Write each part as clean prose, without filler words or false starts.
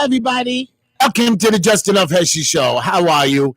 everybody. Welcome to the Just Enough Heshy Show. How are you?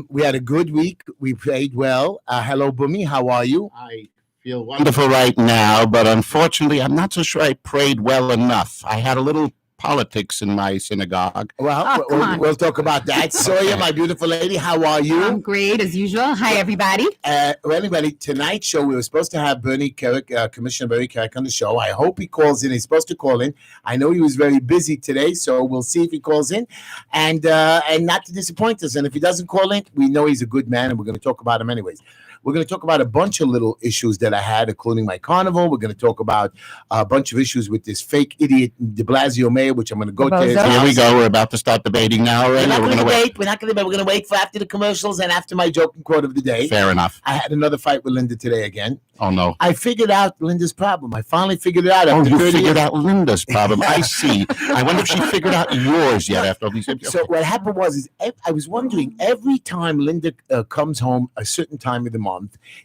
We had a good week. We played well. Hello, Bumi. How are you? I feel wonderful right now, but unfortunately, I'm not so sure I prayed well enough. I had a little politics in my synagogue. Well, we'll talk about that. Sawyer, my beautiful lady, how are you? I'm great, as usual. Hi, everybody. Anybody, tonight's show, we were supposed to have Bernie Kerrick, Commissioner Bernie Kerrick on the show. I hope he calls in. He's supposed to call in. I know he was very busy today, so we'll see if he calls in. And not to disappoint us. And if he doesn't call in, we know he's a good man, and we're going to talk about him anyways. We're going to talk about a bunch of little issues that I had, including my carnival. We're going to talk about a bunch of issues with this fake idiot de Blasio mayor, which I'm going to go to. Here we go. We're about to start debating now already. We're not going to wait. We're not going to wait. We're going to wait for after the commercials and after my joking quote of the day. Fair enough. I had another fight with Linda today again. Oh, no. I figured out Linda's problem. I finally figured it out. Oh, you figured out Linda's problem. I see. I wonder if she figured out yours yet after all these episodes. So what happened was, I was wondering, every time Linda comes home a certain time of the month,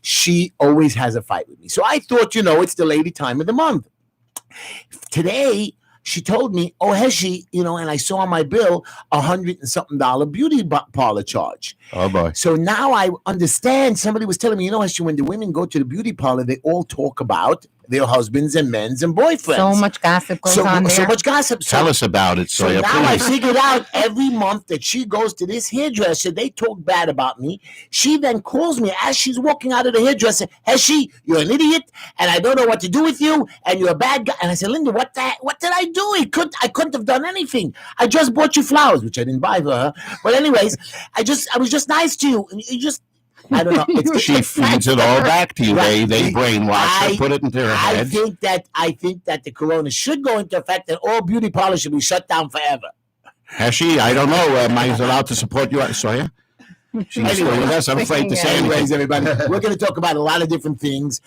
she always has a fight with me. So I thought, it's the lady time of the month. Today, she told me, oh, Heshy, and I saw on my bill $100 and something beauty parlor charge. Oh, boy. So now I understand. Somebody was telling me, Heshy, when the women go to the beauty parlor, they all talk about their husbands and men's and boyfriends. So much gossip goes on there. So much gossip. Tell us about it, So Sawyer, now I please. figured out every month that she goes to this hairdresser, they talk bad about me. She then calls me as she's walking out of the hairdresser. Heshy, you're an idiot, and I don't know what to do with you, and you're a bad guy. And I said, Linda, what did I do? I couldn't have done anything. I just bought you flowers, which I didn't buy for her. But anyways, I was just nice to you. And you just, I don't know. She feeds it all back to you. Right. They brainwash her, put it into her I head. think that the corona should go into effect and all beauty parlors should be shut down forever. Heshy, I don't know. Am I allowed to support you, Sawyer? She's still with us. I'm afraid to say Anyways, anything. everybody, we're going to talk about a lot of different things.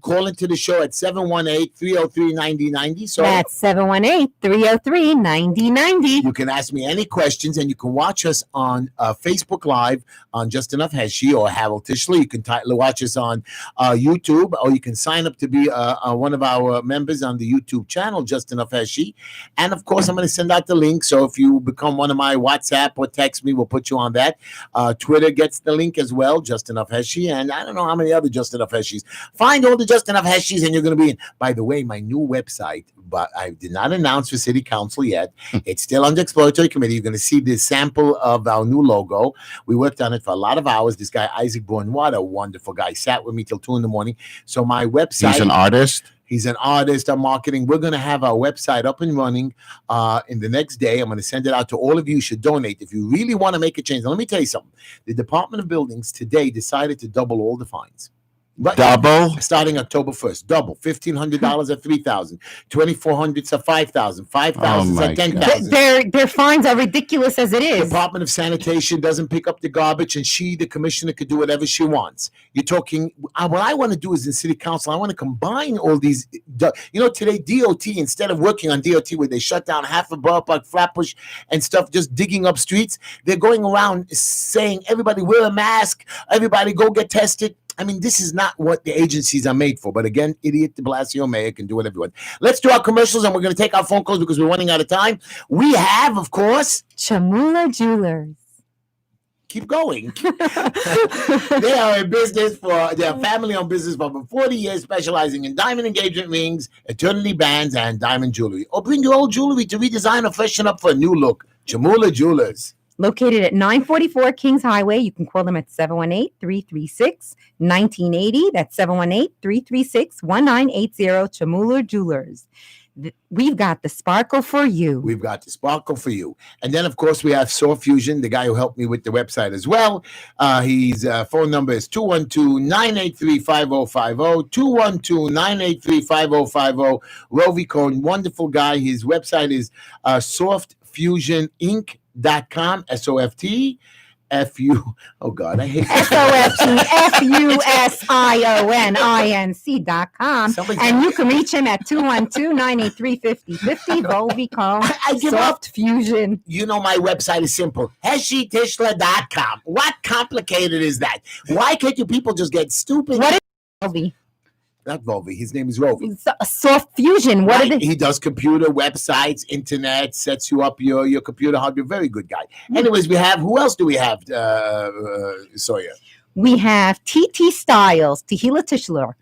Call into the show at 718-303-9090. So That's 718-303-9090. you can ask me any questions, and you can watch us on Facebook Live on Just Enough Heshy or Harold Tishley. You can watch us on YouTube, or you can sign up to be one of our members on the YouTube channel, Just Enough Heshy. And, of course, I'm going to send out the link. So if you become one of my WhatsApp or text me, we'll put you on that. Twitter gets the link as well, Just Enough Heshy, and I don't know how many other Just Enough Heshys. Find all the Just Enough Heshys, and you're going to be in. By the way, my new website, but I did not announce for City Council yet. It's still under exploratory committee. You're going to see the sample of our new logo. We worked on it for a lot of hours. This guy, Isaac Bourne, what a wonderful guy. Sat with me till 2 a.m. So my website. He's an artist. He's an artist on marketing. We're going to have our website up and running in the next day. I'm going to send it out to all of you. You should donate if you really want to make a change. Now, let me tell you something. The Department of Buildings today decided to double all the fines. But Double? Starting October 1st. Double. $1,500 at $3,000. $2,400 at $5,000. $5,000 at $10,000. Their fines are ridiculous as it is. Department of Sanitation doesn't pick up the garbage, and the commissioner, could do whatever she wants. You're talking, what I want to do is in City Council, I want to combine all these. Today, DOT, instead of working on DOT where they shut down half of Borough Park, Flatbush, and stuff, just digging up streets, they're going around saying, everybody wear a mask, everybody go get tested. I mean, this is not what the agencies are made for. But again, idiot de Blasio mayor can do whatever he wants. Let's do our commercials, and we're going to take our phone calls because we're running out of time. We have, of course, Chamula Jewelers. Keep going. They are a business they're a family-owned business for over 40 years, specializing in diamond engagement rings, eternity bands, and diamond jewelry. Or bring your old jewelry to redesign or freshen up for a new look. Chamula Jewelers. Located at 944 Kings Highway. You can call them at 718-336-1980. That's 718-336-1980. Chamula Jewelers. We've got the sparkle for you. We've got the sparkle for you. And then, of course, we have Soul Fusion, the guy who helped me with the website as well. His phone number is 212-983-5050. 212-983-5050. Rovi Cohen, wonderful guy. His website is softfusioninc.com. SOFT FU. Oh God, I hate SOFTFUSIONINC.com. And you can reach him at 212-983-5050. Volvicom. Soft Fusion. My website is simple. HeshyTishler.com. What complicated is that? Why can't you people just get stupid? What is Volvi? Not Volvi. His name is Rovi. Soft Fusion. What Right. are they? He does computer, websites, internet, sets you up your computer hardware. Very good guy. Anyways, we have, who else do we have, Sawyer? We have TT Styles, Tehila Tischler.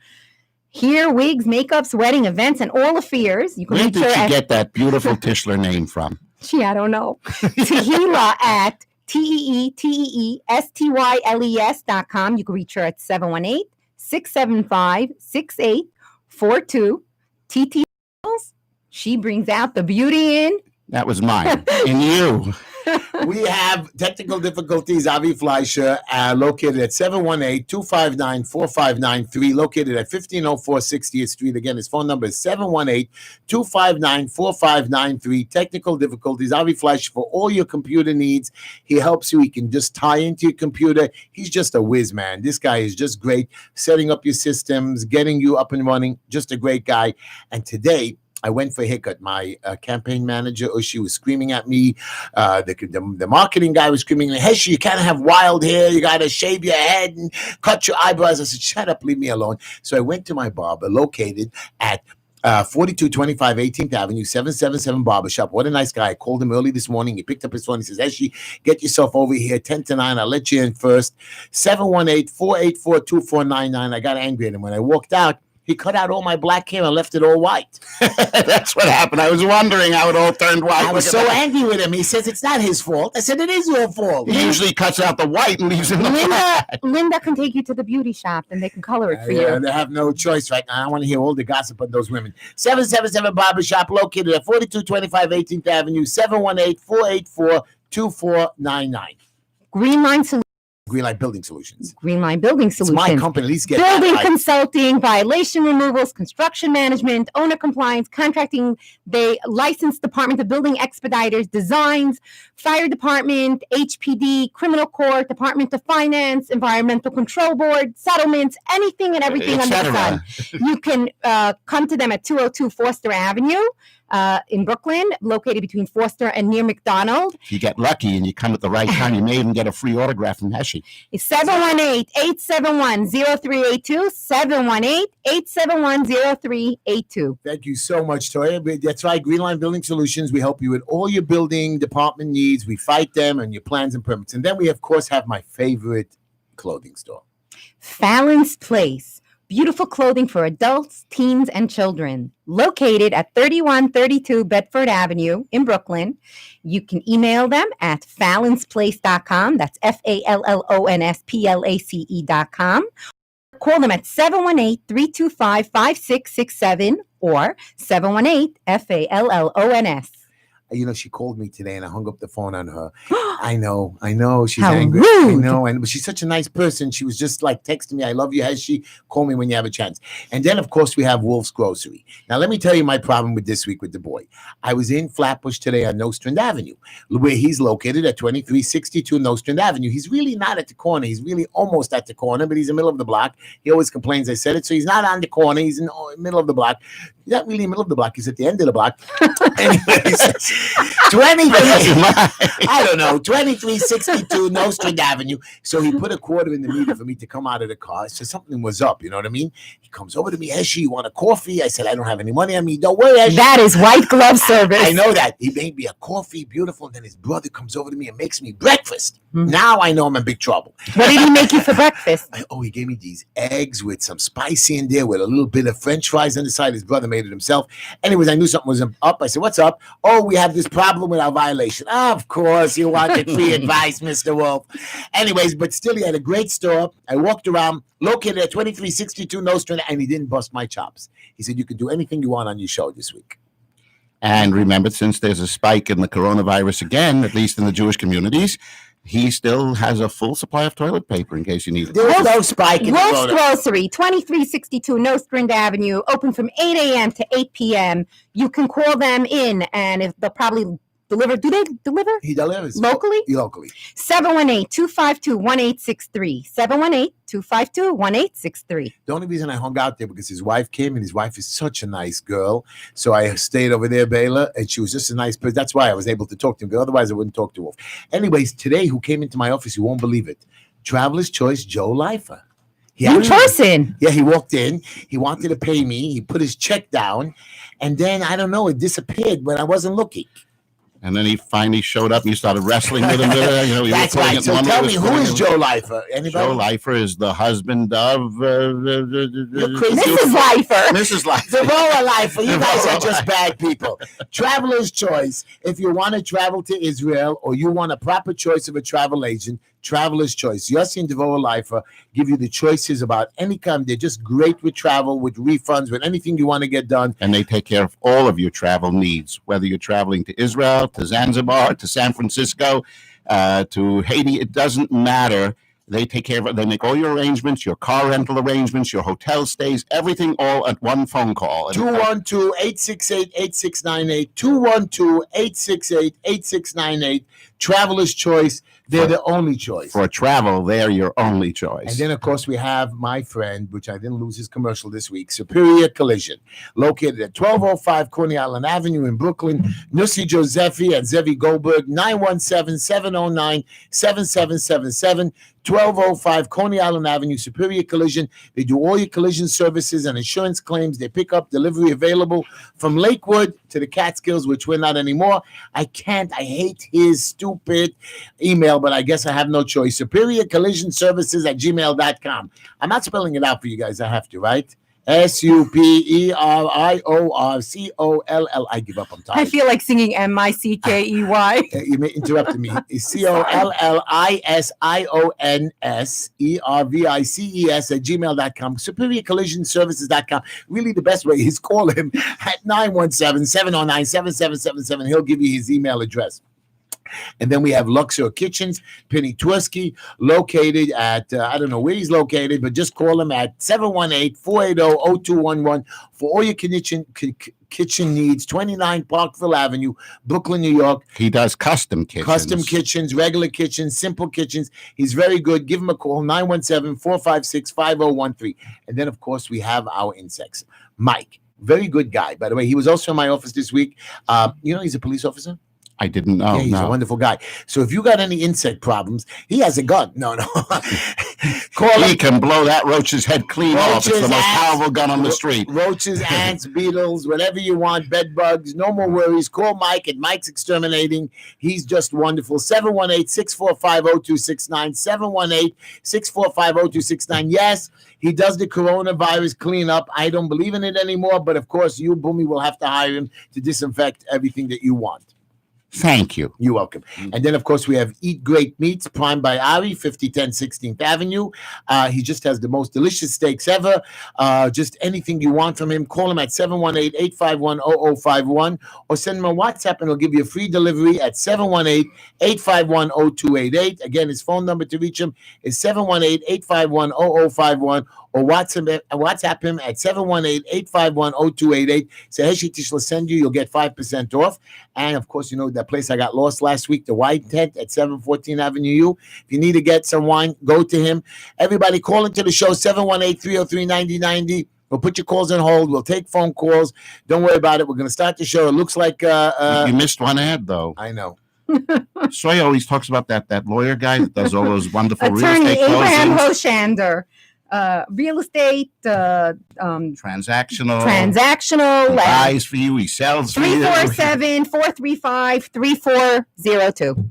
Hair, wigs, makeups, wedding events, and all affairs. You can Where reach did her she at get that beautiful Tischler name from? I don't know. Tehila at TEETEESTYLES.com. You can reach her at 718-675-6842. TT Styles, she brings out the beauty in. That was mine. And you. We have technical difficulties. Avi Fleischer, located at 718-259-4593, located at 1504 60th Street. Again, his phone number is 718-259-4593. Technical difficulties. Avi Fleischer, for all your computer needs. He helps you. He can just tie into your computer. He's just a whiz, man. This guy is just great, setting up your systems, getting you up and running. Just a great guy. And today, I went for a haircut. My campaign manager, Heshy, was screaming at me. The marketing guy was screaming, Heshy, you can't have wild hair. You got to shave your head and cut your eyebrows. I said, shut up, leave me alone. So I went to my barber located at 4225 18th Avenue, 777 Barbershop. What a nice guy. I called him early this morning. He picked up his phone. He says, Heshy, get yourself over here, 10 to 9. I'll let you in first. 718-484-2499. I got angry at him. When I walked out, he cut out all my black hair and left it all white. That's what happened. I was wondering how it all turned white. I was so angry with him. He says it's not his fault. I said it is your fault. He usually cuts out the white and leaves in the black. Linda can take you to the beauty shop and they can color it for you. They have no choice right now. I want to hear all the gossip of those women. 777 Barbershop, located at 4225 18th Avenue, 718-484-2499. Green Line Solutions. Greenlight Building Solutions. Greenline Building It's Solutions. my company. At least get Building that right. consulting, violation removals, construction management, owner compliance, contracting. They licensed Department of Building Expediters, designs, fire department, HPD, criminal court, Department of Finance, Environmental Control Board, settlements, anything and everything under the sun. You can come to them at 202 Foster Avenue. In Brooklyn, located between Foster and near McDonald. If you get lucky and you come at the right time, you may even get a free autograph from Heshy. It's 718-871-0382, 718-871-0382. Thank you so much, Toya. That's right. Greenline Building Solutions. We help you with all your building department needs. We fight them and your plans and permits. And then we, of course, have my favorite clothing store. Fallon's Place. Beautiful clothing for adults, teens, and children. Located at 3132 Bedford Avenue in Brooklyn. You can email them at fallonsplace.com. That's FALLONSPLACE.com. Call them at 718-325-5667 or 718-FALLONS. You know, she called me today and I hung up the phone on her. I know. She's How angry. rude. I know. But she's such a nice person. She was just like texting me, I love you, Heshy. Call me when you have a chance. And then, of course, we have Wolf's Grocery. Now, let me tell you my problem with this week with the boy. I was in Flatbush today on Nostrand Avenue, where he's located at 2362 Nostrand Avenue. He's really not at the corner. He's really almost at the corner, but he's in the middle of the block. He always complains I said it. So he's not on the corner. He's in the middle of the block. He's not really in the middle of the block. He's at the end of the block. Anyways, 2362 Nostrand Avenue. So he put a quarter in the meter for me to come out of the car. So something was up, you know what I mean? He comes over to me, Heshy, you want a coffee? I said, I don't have any money on me. Don't worry, Heshy. That is white glove service. I know that. He made me a coffee, beautiful. And then his brother comes over to me and makes me breakfast. Now I know I'm in big trouble. What did he make you for breakfast? He gave me these eggs with some spicy in there with a little bit of French fries on the side. His brother made it himself. Anyways, I knew something was up. I said, what's up? Oh, we have this problem with our violation. Of course, you wanted free advice, Mr. Wolf. Anyways, but still, he had a great store. I walked around, located at 2362 Nostrand, and he didn't bust my chops. He said, you can do anything you want on your show this week. And remember, since there's a spike in the coronavirus again, at least in the Jewish communities, he still has a full supply of toilet paper in case you need it. There's no spike in the Wolf's corona. Grocery, 2362 Nostrand Avenue, open from 8 a.m. to 8 p.m. You can call them in, and if they'll probably deliver. Do they deliver? He delivers. Locally? Locally. 718-252-1863. 718-252-1863. The only reason I hung out there because his wife came, and his wife is such a nice girl. So I stayed over there, Bela, and she was just a nice person. That's why I was able to talk to him, because otherwise I wouldn't talk to Wolf. Anyways, today, who came into my office, you won't believe it. Traveler's Choice Joe Leifer. In person. Yeah, he walked in. He wanted to pay me. He put his check down, and then I don't know. It disappeared when I wasn't looking. And then he finally showed up and you started wrestling with him. That's right. So tell me, who is Joe Leifer? Anybody? Joe Leifer is the husband of Mrs. Leifer. Mrs. Leifer. Devoa Leifer. You guys are just bad people. Traveler's choice. If you want to travel to Israel or you want a proper choice of a travel agent, Traveler's Choice. Yossi and Devoa Leifer give you the choices about any kind. They're just great with travel, with refunds, with anything you want to get done. And they take care of all of your travel needs, whether you're traveling to Israel, to Zanzibar, to San Francisco, to Haiti. It doesn't matter. They take care of it. They make all your arrangements, your car rental arrangements, your hotel stays, everything all at one phone call. 212-868-8698. 212-868-8698. Traveler's Choice. They're the only choice. For travel, they're your only choice. And then, of course, we have my friend, which I didn't lose his commercial this week, Superior Collision, located at 1205 Coney Island Avenue in Brooklyn. Nussi Josephi and Zevi Goldberg, 917-709-7777. 1205 Coney Island Avenue, Superior Collision. They do all your collision services and insurance claims. They pick up delivery available from Lakewood to the Catskills, which we're not anymore. I hate his stupid email, but I guess I have no choice. Superior Collision Services at gmail.com. I'm not spelling it out for you guys. I have to, right? SUPERIORCOLL. I give up. I'm tired. I feel like singing MICKEY. You may interrupt me. It's COLLISIONSERVICES at gmail.com. SuperiorCollisionServices.com. Really, the best way is call him at 917-709-7777. He'll give you his email address. And then we have Luxor Kitchens, Penny Tversky, located at, I don't know where he's located, but just call him at 718-480-0211 for all your kitchen needs, 29 Parkville Avenue, Brooklyn, New York. He does custom kitchens. Custom kitchens, regular kitchens, simple kitchens. He's very good. Give him a call, 917-456-5013. And then, of course, we have our insects. Mike, very good guy. By the way, he was also in my office this week. He's a police officer. I didn't know. Yeah, he's a wonderful guy. So if you got any insect problems, he has a gun. No. He can blow that roach's head clean off. It's the most powerful gun on the street. Roaches, ants, beetles, whatever you want, bed bugs, no more worries. Call Mike at Mike's Exterminating. He's just wonderful. 718-645-0269. 718-645-0269. Yes, he does the coronavirus cleanup. I don't believe in it anymore, but of course, you, Boomy, will have to hire him to disinfect everything that you want. Thank you. You're welcome. And then, of course, we have Eat Great Meats, Prime by Ari, 5010 16th Avenue. He just has the most delicious steaks ever. Just anything you want from him, call him at 718-851-0051 or send him a WhatsApp and he'll give you a free delivery at 718-851-0288. Again, his phone number to reach him is 718-851-0051 or WhatsApp him at 718-851-0288. Say, Heshy Tish will send you. You'll get 5% off. And, of course, that place I got lost last week, the White Tent at 714 Avenue U. If you need to get some wine, go to him. Everybody call into the show, 718-303-9090. We'll put your calls on hold. We'll take phone calls. Don't worry about it. We're going to start the show. It looks like... you missed one ad, though. I know. Soy always talks about that lawyer guy that does all those wonderful Attorney real estate Abraham closings. Hoshander. Real estate, transactional, he buys for you, he sells for you. 347-435-3402.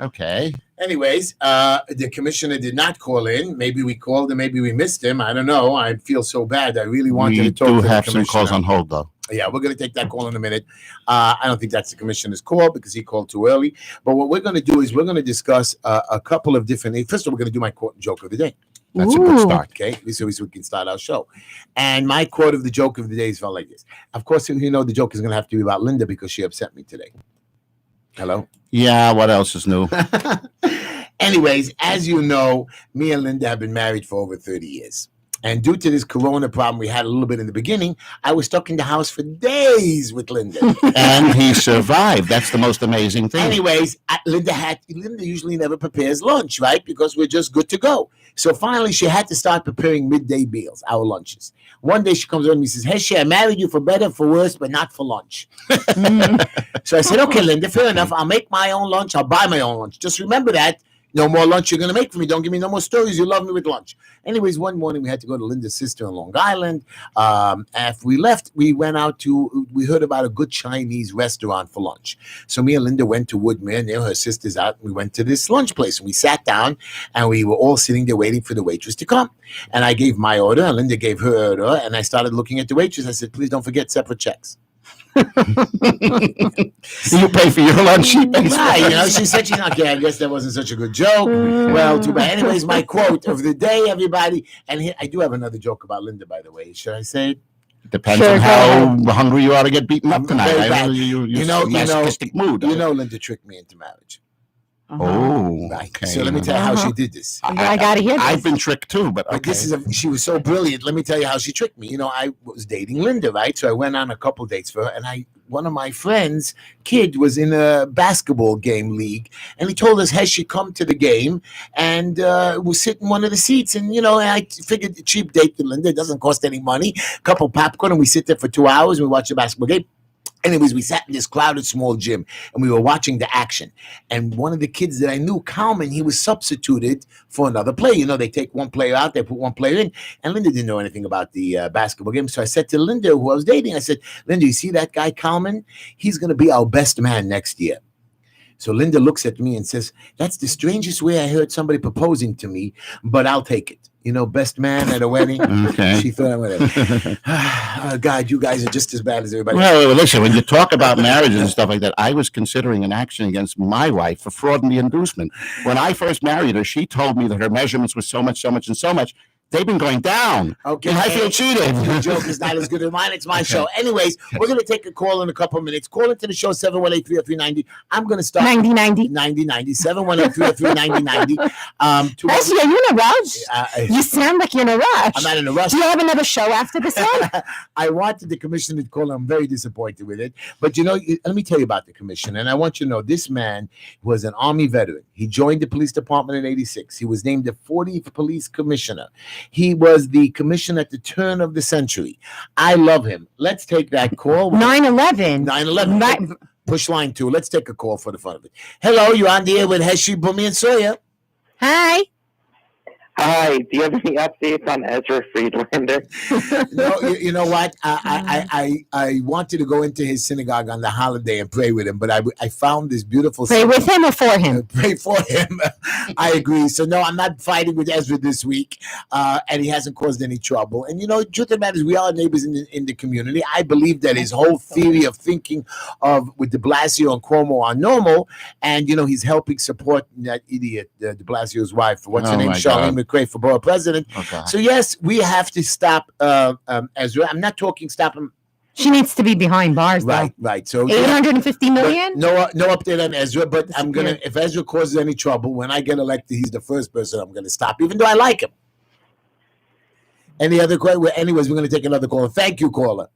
Okay. Anyways, the commissioner did not call in. Maybe we called him, maybe we missed him. I don't know. I feel so bad. I really wanted to talk to the commissioner. We do have some calls on hold, though. Yeah, we're going to take that call in a minute. I don't think that's the commissioner's call because he called too early. But what we're going to do is we're going to discuss a couple of different... First of all, we're going to do my quote and joke of the day. That's a good start, okay? So we can start our show. And my quote of the joke of the day is felt like this. Of course, the joke is going to have to be about Linda because she upset me today. Hello? Yeah, what else is new? Anyways, as you know, me and Linda have been married for over 30 years. And due to this corona problem we had a little bit in the beginning, I was stuck in the house for days with Linda. And he survived. That's the most amazing thing. Anyways, Linda usually never prepares lunch, right? Because we're just good to go. So finally, she had to start preparing midday meals, our lunches. One day she comes over to me and says, Heshy, I married you for better, for worse, but not for lunch. So I said, okay, Linda, fair enough. I'll make my own lunch. I'll buy my own lunch. Just remember that No more lunch you're going to make for me. Don't give me no more stories. You love me with lunch. Anyways, one morning we had to go to Linda's sister in Long Island. After we left, we heard about a good Chinese restaurant for lunch. So me and Linda went to Woodmere, near her sister's out. And we went to this lunch place. And we sat down and we were all sitting there waiting for the waitress to come. And I gave my order and Linda gave her order. And I started looking at the waitress. I said, please don't forget separate checks. You pay for your lunch. She pays for Right, hers. she said she's not okay. I guess that wasn't such a good joke. Well, too bad. Anyways, my quote of the day, everybody. And here, I do have another joke about Linda, by the way. Should I say it? Depends Sure, on go how hungry you are to get beaten up tonight. Very bad. You know, masochistic mood. You know, Linda tricked me into marriage. Oh, Right. okay. So let me tell you how she did this. I gotta hear this. I've been tricked too, but But okay. she was so brilliant. Let me tell you how she tricked me. You know, I was dating Linda, right? So I went on a couple dates for her, and one of my friends' kid was in a basketball game league, and he told us, Heshy, come to the game, and we'll sit in one of the seats. And, and I figured a cheap date with Linda, it doesn't cost any money, a couple popcorn, and we sit there for 2 hours, and we watch the basketball game. Anyways, we sat in this crowded small gym and we were watching the action. And one of the kids that I knew, Kalman, he was substituted for another player. They take one player out, they put one player in. And Linda didn't know anything about the basketball game. So I said to Linda, who I was dating, I said, Linda, you see that guy, Kalman? He's going to be our best man next year. So Linda looks at me and says, that's the strangest way I heard somebody proposing to me, but I'll take it. Best man at a wedding. Okay. She thought, whatever. God, you guys are just as bad as everybody. Well, listen, when you talk about marriages and stuff like that, I was considering an action against my wife for fraud and the inducement. When I first married her, she told me that her measurements were so much, so much, and so much. They've been going down. Okay. And I feel cheated. Your joke is not as good as mine. It's my show. Anyways, we're going to take a call in a couple of minutes. Call into the show, 718-303-90. I'm going to start. 90. 718-303-9090. Heshy, are you in a rush? You sound like you're in a rush. I'm not in a rush. Do you have another show after this one? I wanted the commissioner to call. I'm very disappointed with it. But, let me tell you about the commissioner. And I want you to know this man was an Army veteran. He joined the police department in 86. He was named the 40th police commissioner. He was the commissioner at the turn of the century. I love him. Let's take that call. 9/11. 9/11. Right. Push line 2. Let's take a call for the fun of it. Hello, you're on the air with Heshy, Bumi, and Sawyer. Hi. Hi, do you have any updates on Ezra Friedlander? No, you know what? I wanted to go into his synagogue on the holiday and pray with him, but I found this beautiful. Pray with him or for him? Pray for him. I agree. So no, I'm not fighting with Ezra this week, and he hasn't caused any trouble. And truth of the matter is, we are neighbors in the community. I believe that his whole theory of thinking with De Blasio and Cuomo are normal, and he's helping support that idiot, De Blasio's wife. What's her name? Charlene McRae for borough president. Okay. So yes, we have to stop Ezra. I'm not talking stop him. She needs to be behind bars, though. Right. So 850 million? No update on Ezra, but I'm gonna. If Ezra causes any trouble when I get elected, he's the first person I'm gonna stop, even though I like him. Any other question? Anyways, we're gonna take another caller. Thank you, caller.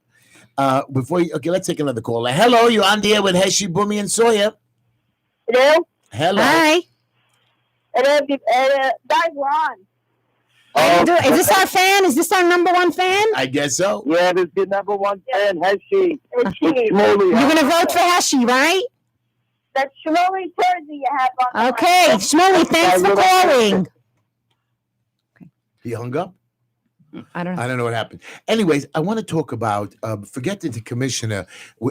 Let's take another caller. Hello, you're on the air with Heshy, Bumi, and Sawyer. Hello? Hello. Hi. Hello, guys, we're on. Is this our fan? Is this our number one fan? I guess so. Yeah, this is the number one fan, Heshy. It's Shmuley. Slowly. You're going to vote for Heshy, right? That's Shmuley Thursday you have on the Okay. Shmuley, thanks for calling. He hung up. I don't know. I don't know what happened. Anyways, I want to talk about, forget that the commissioner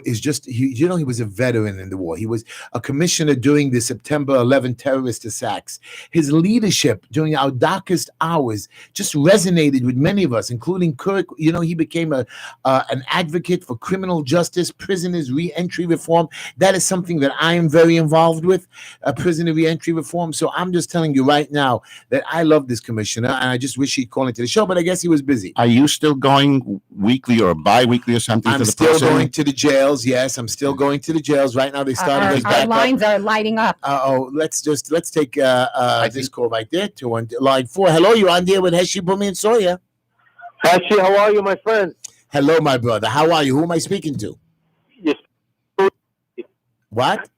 is just, he was a veteran in the war. He was a commissioner during the September 11 terrorist attacks. His leadership during our darkest hours just resonated with many of us, including Kirk. He became an advocate for criminal justice, prisoners re-entry reform. That is something that I am very involved with, prisoner re-entry reform. So I'm just telling you right now that I love this commissioner, and I just wish he'd call into the show, but I guess he was busy. Are you still going weekly or bi-weekly or something I'm to the still prison? going to the jails. Yes, I'm still going to the jails right now. They started us Our back lines are lighting up. up. Let's take this call right there to line 4. Hello, you're on there with Heshy, Bumi, and Sawyer. Heshy, how are you, my friend? Hello, my brother. How are you? Who am I speaking to? Yes. What?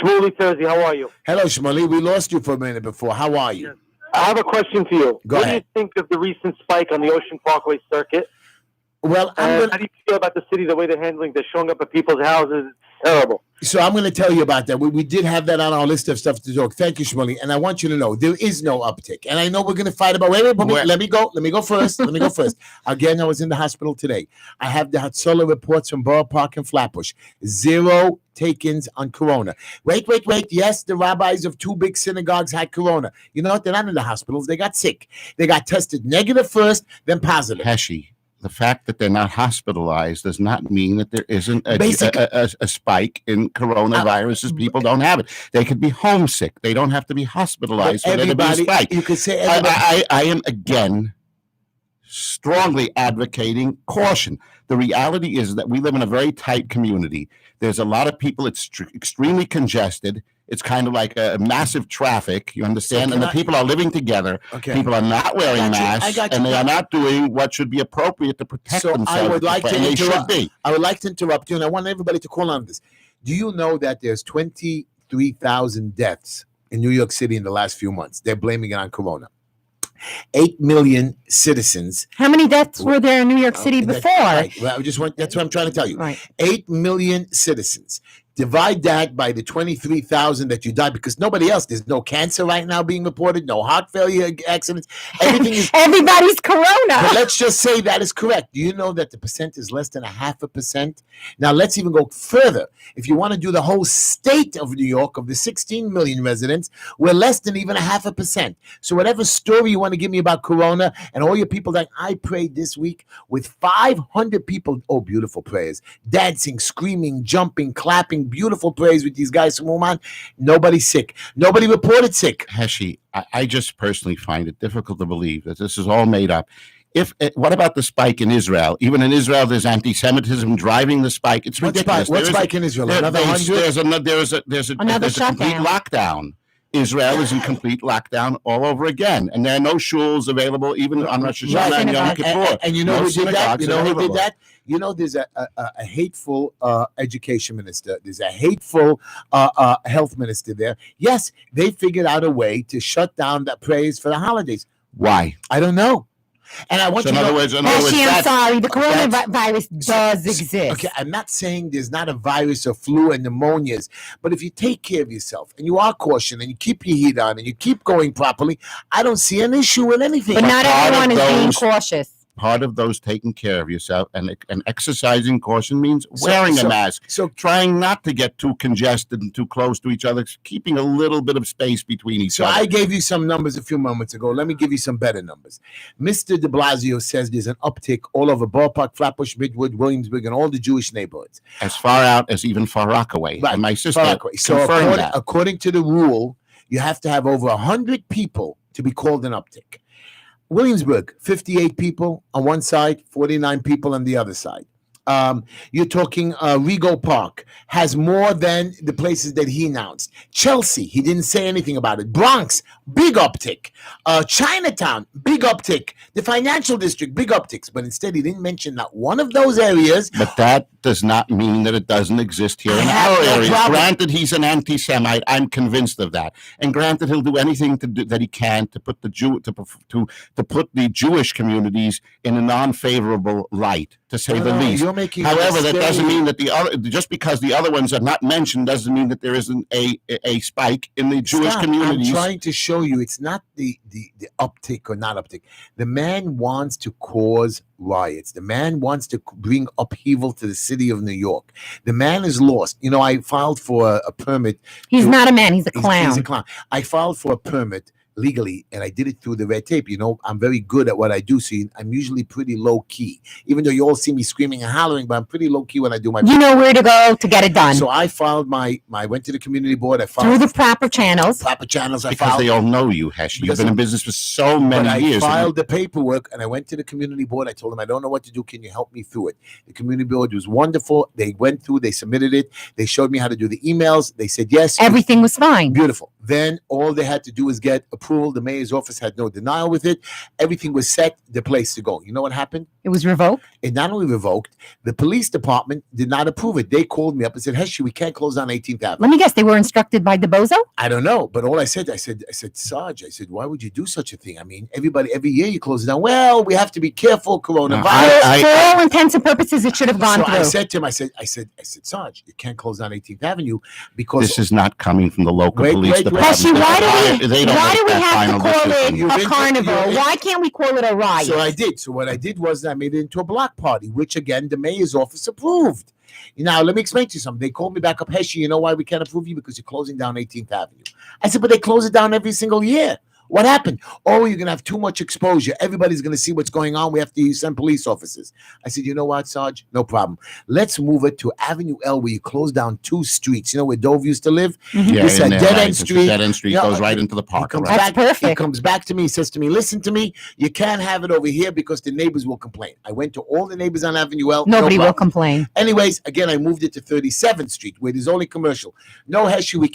Shmuley Thursday, how are you? Hello, Shmuley. We lost you for a minute before. How are you? I have a question for you. Go what ahead. do you think of the recent spike on the Ocean Parkway circuit? Well, How do you feel about the city, the way they're handling? They're showing up at people's houses. terrible. So I'm going to tell you about that. We did have that on our list of stuff to talk. Thank you, Shmuley. And I want you to know there is no uptick. And I know we're going to fight about. Wait, let me go. Let me go first. Let me go first. Again, I was in the hospital today. I have the Hatzolah reports from Borough Park and Flatbush. 0 take-ins on corona. Wait. Yes, the rabbis of 2 big synagogues had corona. You know what? They're not in the hospitals. They got sick. They got tested negative first, then positive. Heshy, the fact that they're not hospitalized does not mean that there isn't a spike in coronaviruses. People don't have it. They could be homesick. They don't have to be hospitalized for there to be a spike. You could say I am, again, strongly advocating caution. The reality is that we live in a very tight community. There's a lot of people. It's extremely congested. It's kind of like a massive traffic, you understand? And the people are living together. Okay. People are not wearing masks, and they are not doing what should be appropriate to protect themselves. I would like to interrupt. I would like to interrupt you, and I want everybody to call on this. Do you know that there's 23,000 deaths in New York City in the last few months? They're blaming it on corona. 8 million citizens. How many deaths were there in New York City before? Right. Well, that's what I'm trying to tell you. Right. 8 million citizens. Divide that by the 23,000 that you died, because nobody else. There's no cancer right now being reported, no heart failure accidents. Everything is. Everybody's corona. But let's just say that is correct. Do you know that the percent is less than 0.5%? Now let's even go further. If you want to do the whole state of New York, of the 16 million residents, we're less than even 0.5%. So whatever story you want to give me about corona and all your people that I prayed this week with 500 people. Oh, beautiful prayers, dancing, screaming, jumping, clapping. Beautiful praise with these guys from Oman. Nobody's sick. Nobody reported sick. Heshy, I just personally find it difficult to believe that this is all made up. What about the spike in Israel? Even in Israel, there's anti-Semitism driving the spike. It's ridiculous. What spike in Israel? There's a complete lockdown. Israel is in complete lockdown all over again, and there are no shuls available even on Rosh Hashanah and Yom Kippur. And you know who did that? You know who did that? You know, there's a hateful education minister. There's a hateful health minister there. Yes, they figured out a way to shut down the praise for the holidays. Why? I don't know. And I want so you to know. I'm sorry, the coronavirus does exist. Okay, I'm not saying there's not a virus or flu and pneumonias, but if you take care of yourself and you are cautious and you keep your heat on and you keep going properly, I don't see an issue with anything. But not everyone is being cautious. Part of those taking care of yourself and exercising caution means wearing a mask. So trying not to get too congested and too close to each other, keeping a little bit of space between each other. So I gave you some numbers a few moments ago. Let me give you some better numbers. Mr. de Blasio says there's an uptick all over Borough Park, Flatbush, Midwood, Williamsburg, and all the Jewish neighborhoods. As far out as even Far Rockaway. Right. And my sister So confirmed that. according to the rule, you have to have over 100 people to be called an uptick. Williamsburg, 58 people on one side, 49 people on the other side. You're talking Regal Park has more than the places that he announced. Chelsea, he didn't say anything about it. Bronx, big uptick. Chinatown, big uptick. The financial district, big upticks. But instead, he didn't mention not one of those areas. But that does not mean that it doesn't exist here in our area. Granted, he's an anti-Semite. I'm convinced of that. And granted, he'll do anything that he can to put the put the Jewish communities in a non-favorable light, to say the least. However, that doesn't mean that just because the other ones are not mentioned doesn't mean that there isn't a spike in the Jewish communities. I'm trying to show you it's not the uptick or not uptick. The man wants to cause riots. The man wants to bring upheaval to the city of New York. The man is lost. You know, I filed for a permit. He's not a man. He's a clown. He's a clown. I filed for a permit legally, and I did it through the red tape. You know, I'm very good at what I do, so I'm usually pretty low key. Even though you all see me screaming and hollering, but I'm pretty low key when I do my. You know where to go to get it done. So I filed I went to the community board. I filed through the proper channels. Because they all know you, Heshy. You've been in business for so many years. I filed the paperwork, and I went to the community board. I told them I don't know what to do. Can you help me through it? The community board was wonderful. They went through. They submitted it. They showed me how to do the emails. They said yes. Everything was fine. Beautiful. Then all they had to do was get approval approval. The mayor's office had no denial with it. Everything was set, the place to go. You know what happened? It was revoked. It not only revoked, the police department did not approve it. They called me up and said, Heshy, we can't close down 18th Avenue. Let me guess, they were instructed by DeBozo? I don't know, but all I said, Sarge, I said, why would you do such a thing? I mean, everybody, every year you close it down. Well, we have to be careful, coronavirus. For all intents and purposes, it should have gone through. I said to him, I said, Sarge, you can't close down 18th Avenue because this is not coming from the local police department. Heshy, why do we have to call it decision. a carnival? Why can't we call it a riot? So I did. So what I did was I made it into a block party, which again, the mayor's office approved. Now, let me explain to you something. They called me back up, Heshy, you know why we can't approve you? Because you're closing down 18th Avenue. I said, but they close it down every single year. What happened? Oh, you're going to have too much exposure. Everybody's going to see what's going on. We have to send police officers. I said, you know what, Sarge? No problem. Let's move it to Avenue L where you close down 2 streets. You know where Dove used to live? Mm-hmm. Yeah, it's a dead-end street. Dead-end street goes right into the park. That's perfect. He comes back to me. He says to me, listen to me. You can't have it over here because the neighbors will complain. I went to all the neighbors on Avenue L. Nobody will complain. Anyways, again, I moved it to 37th Street where there's only commercial. No, Heshy, we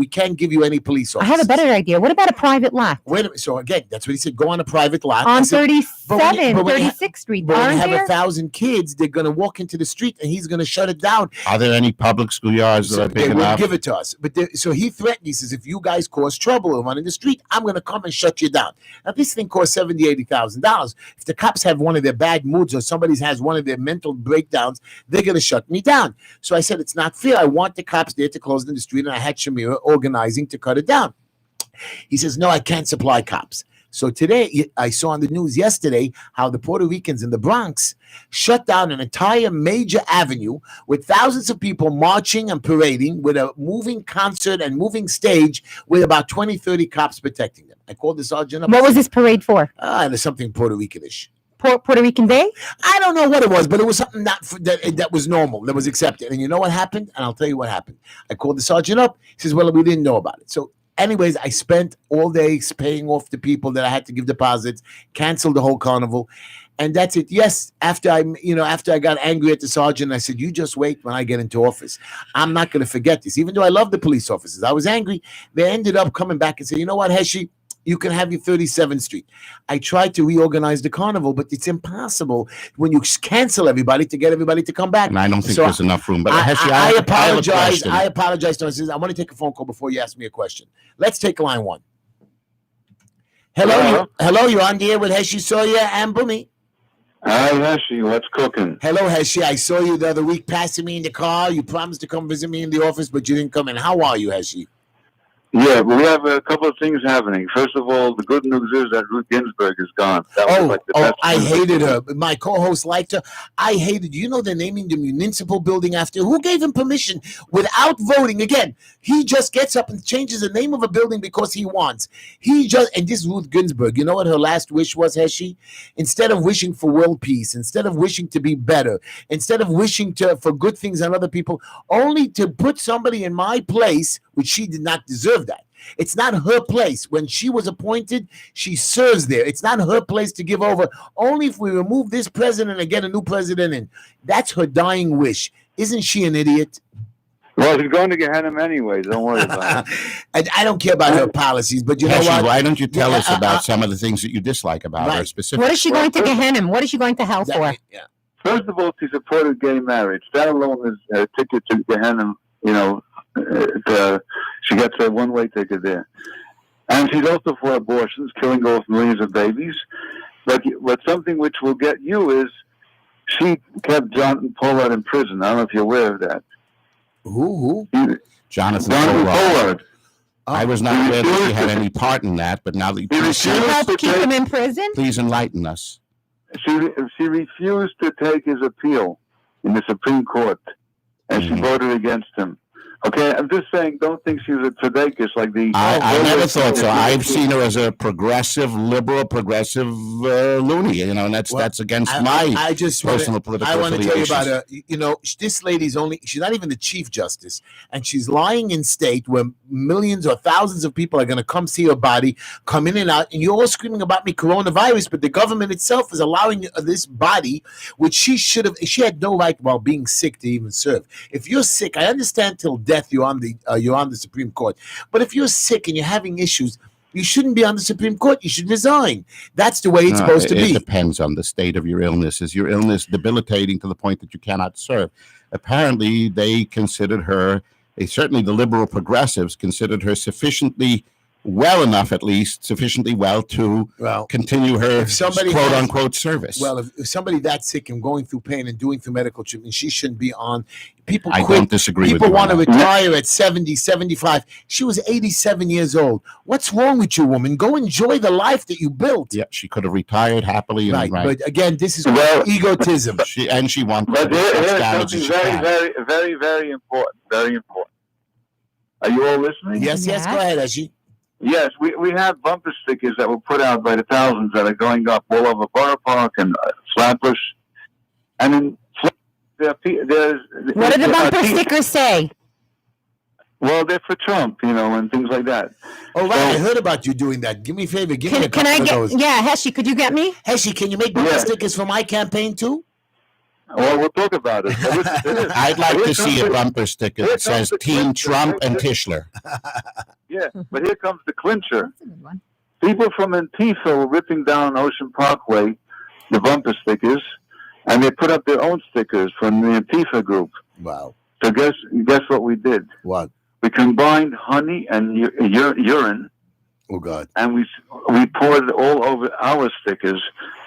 can't give you any police officers. I have a better idea. What about a private lot? Wait a minute. So again, that's what he said. Go on a private lot. On said, 36th Street. But when you Aren't have there? 1,000 kids, they're going to walk into the street and he's going to shut it down. Are there any public schoolyards that So are they big wouldn't enough? give it to us. But so he threatened. He says, if you guys cause trouble and run in the street, I'm going to come and shut you down. Now, this thing costs $70,000, $80,000. If the cops have one of their bad moods or somebody has one of their mental breakdowns, they're going to shut me down. So I said, it's not fair. I want the cops there to close in the street, and I had Shamira organizing to cut it down. He says, no, I can't supply cops. So today, I saw on the news yesterday how the Puerto Ricans in the Bronx shut down an entire major avenue with thousands of people marching and parading with a moving concert and moving stage with about 20, 30 cops protecting them. I called the sergeant up. What was this parade for? There's something Puerto Rican-ish. Puerto Rican Day? I don't know what it was, but it was something that was normal, that was accepted. And you know what happened? And I'll tell you what happened. I called the sergeant up. He says, well, we didn't know about it. So anyways, I spent all day paying off the people that I had to give deposits, canceled the whole carnival, and that's it. Yes, after I got angry at the sergeant, I said, you just wait when I get into office. I'm not going to forget this. Even though I love the police officers, I was angry. They ended up coming back and saying, you know what, Heshy? You can have your 37th Street. I tried to reorganize the carnival, but it's impossible when you cancel everybody to get everybody to come back. And I don't think there's enough room. But I apologize. I I apologize to my I want to take a phone call before you ask me a question. Let's take line 1. Hello, you're on the air with Heshy, Sawyer, and Bumi. Hi, Heshy. What's cooking? Hello, Heshy. I saw you the other week passing me in the car. You promised to come visit me in the office, but you didn't come in. How are you, Heshy? Yeah, we have a couple of things happening. First of all, the good news is that Ruth Ginsburg is gone. That was like the best I news. hated her. My co-host liked her. I hated. You know they're naming the municipal building after. Who gave him permission without voting? Again, he just gets up and changes the name of a building because he wants. And this Ruth Ginsburg, you know what her last wish was, Heshy? Instead of wishing for world peace, instead of wishing to be better, instead of wishing for good things on other people, only to put somebody in my place, which she did not deserve that. It's not her place. When she was appointed, she serves there. It's not her place to give over. Only if we remove this president and get a new president in. That's her dying wish. Isn't she an idiot? Well, she's going to Gehenna anyway. Don't worry about it. I don't care about her policies, but you know Heshy, what? why don't you tell us about some of the things that you dislike about her specifically? What is she going to Gehenna? What is she going to hell for? Yeah. First of all, she supported gay marriage. That alone is a ticket to Gehenna, she gets a one-way ticket there. And she's also for abortions, killing off millions of babies. But something which will get you is she kept Jonathan Pollard in prison. I don't know if you're aware of that. Who? Jonathan Jonathan Pollard. Pollard. I was not aware that she had any part in that, but now that She helped keep him in prison? please enlighten us. She refused to take his appeal in the Supreme Court, and she voted against him. Okay, I'm just saying, don't think she's a tzedekis like the... I never thought so. I've seen her as a progressive, liberal, progressive loony, and that's against my personal political I want to tell you about affiliations. her. This lady's she's not even the Chief Justice, and she's lying in state where millions or thousands of people are going to come see her body, come in and out, and you're all screaming about me coronavirus, but the government itself is allowing this body, which she had no right while being sick to even serve. If you're sick, I understand till death you're on the Supreme Court, but if you're sick and you're having issues, You shouldn't be on the Supreme Court. You should resign. That's the way it's supposed to be. It depends on the state of your illness. Is your illness debilitating to the point that you cannot serve? Apparently, they considered her, certainly the liberal progressives considered her sufficiently well enough, at least sufficiently well to continue her quote unquote service. Well, if somebody that sick and going through pain and doing through medical treatment, she shouldn't be on. People I quit. don't disagree with you. People want to retire at 70, 75. She was 87 years old. What's wrong with you, woman? Go enjoy the life that you built. Yeah, she could have retired happily. Right. But again, this is egotism. She wanted. But here's something very, very, very important. Very important. Are you all listening? Yes. Go ahead, Heshy. Yes, we have bumper stickers that were put out by the thousands that are going up all over Borough Park and Flatbush. And in there's what do the bumper stickers say? Well, they're for Trump, and things like that. Oh, right. I heard about you doing that. Give me a favor. Give me a couple of those. Yeah, Heshy, could you get me? Heshy, can you make bumper stickers for my campaign too? Well, we'll talk about it. I'd like to see a bumper sticker that says Team Trump and Tischler. Yeah, but here comes the clincher. That's a good one. People from Antifa were ripping down Ocean Parkway, the bumper stickers, and they put up their own stickers from the Antifa group. Wow. So guess what we did? What? We combined honey and urine. Oh, God. And we poured it all over our stickers,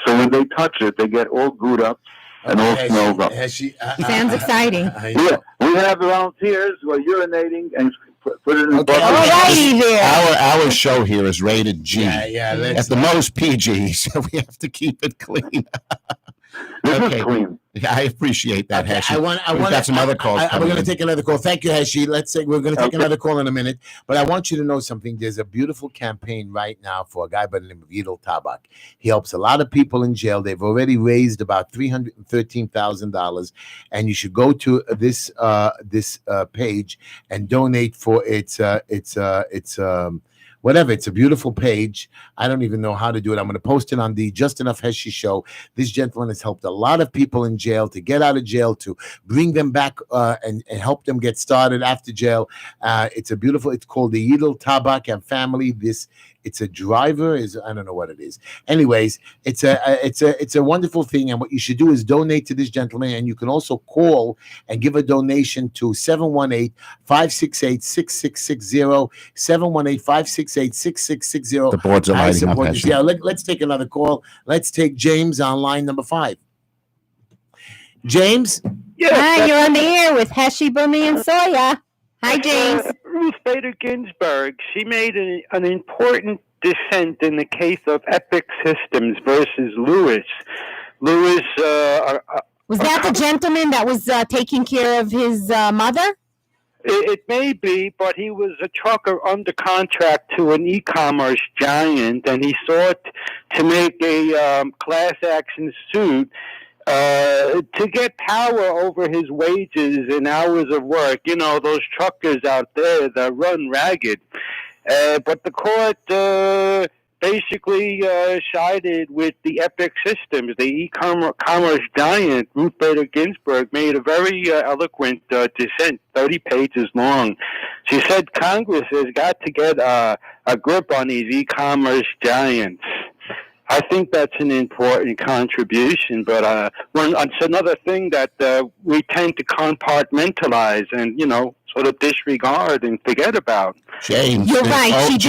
so when they touch it, they get all glued up. And all smelled up. Sounds exciting. Yeah, we have volunteers who are urinating and put it in the bucket. All righty there. Our show here is rated G. Yeah. At the most PG, so we have to keep it clean. This is clean. Yeah, I appreciate that, Heshy. We've got some other calls. We're going to take another call. Thank you, Heshy. Let's say we're going to take another call in a minute. But I want you to know something. There's a beautiful campaign right now for a guy by the name of Yidel Tabak. He helps a lot of people in jail. They've already raised about $313,000, and you should go to this page and donate for its whatever. It's a beautiful page. I don't even know how to do it. I'm going to post it on the Just Enough Heshy show. This gentleman has helped a lot of people in jail to get out of jail, to bring them back and help them get started after jail. It's called the Yidel Tabak and Family. It's a driver. I don't know what it is. Anyways, it's a wonderful thing. And what you should do is donate to this gentleman. And you can also call and give a donation to 718-568-6660, 718-568-6660. The boards are lighting up, Heshy. Yeah, let's take another call. Let's take James on line number 5. James? Hi, you're on the air with Heshy, Burmy, and Soya. Hi, James. Ruth Bader Ginsburg, she made an important dissent in the case of Epic Systems versus Lewis. Was that the gentleman that was taking care of his mother? It may be, but he was a trucker under contract to an e-commerce giant, and he sought to make a class action suit to get power over his wages and hours of work. Those truckers out there that run ragged. But the court basically sided with the Epic Systems, the e-commerce giant. Ruth Bader Ginsburg made a very eloquent dissent, 30 pages long. She said Congress has got to get a grip on these e-commerce giants. I think that's an important contribution, but it's another thing that we tend to compartmentalize and, sort of disregard and forget about. James. You're right.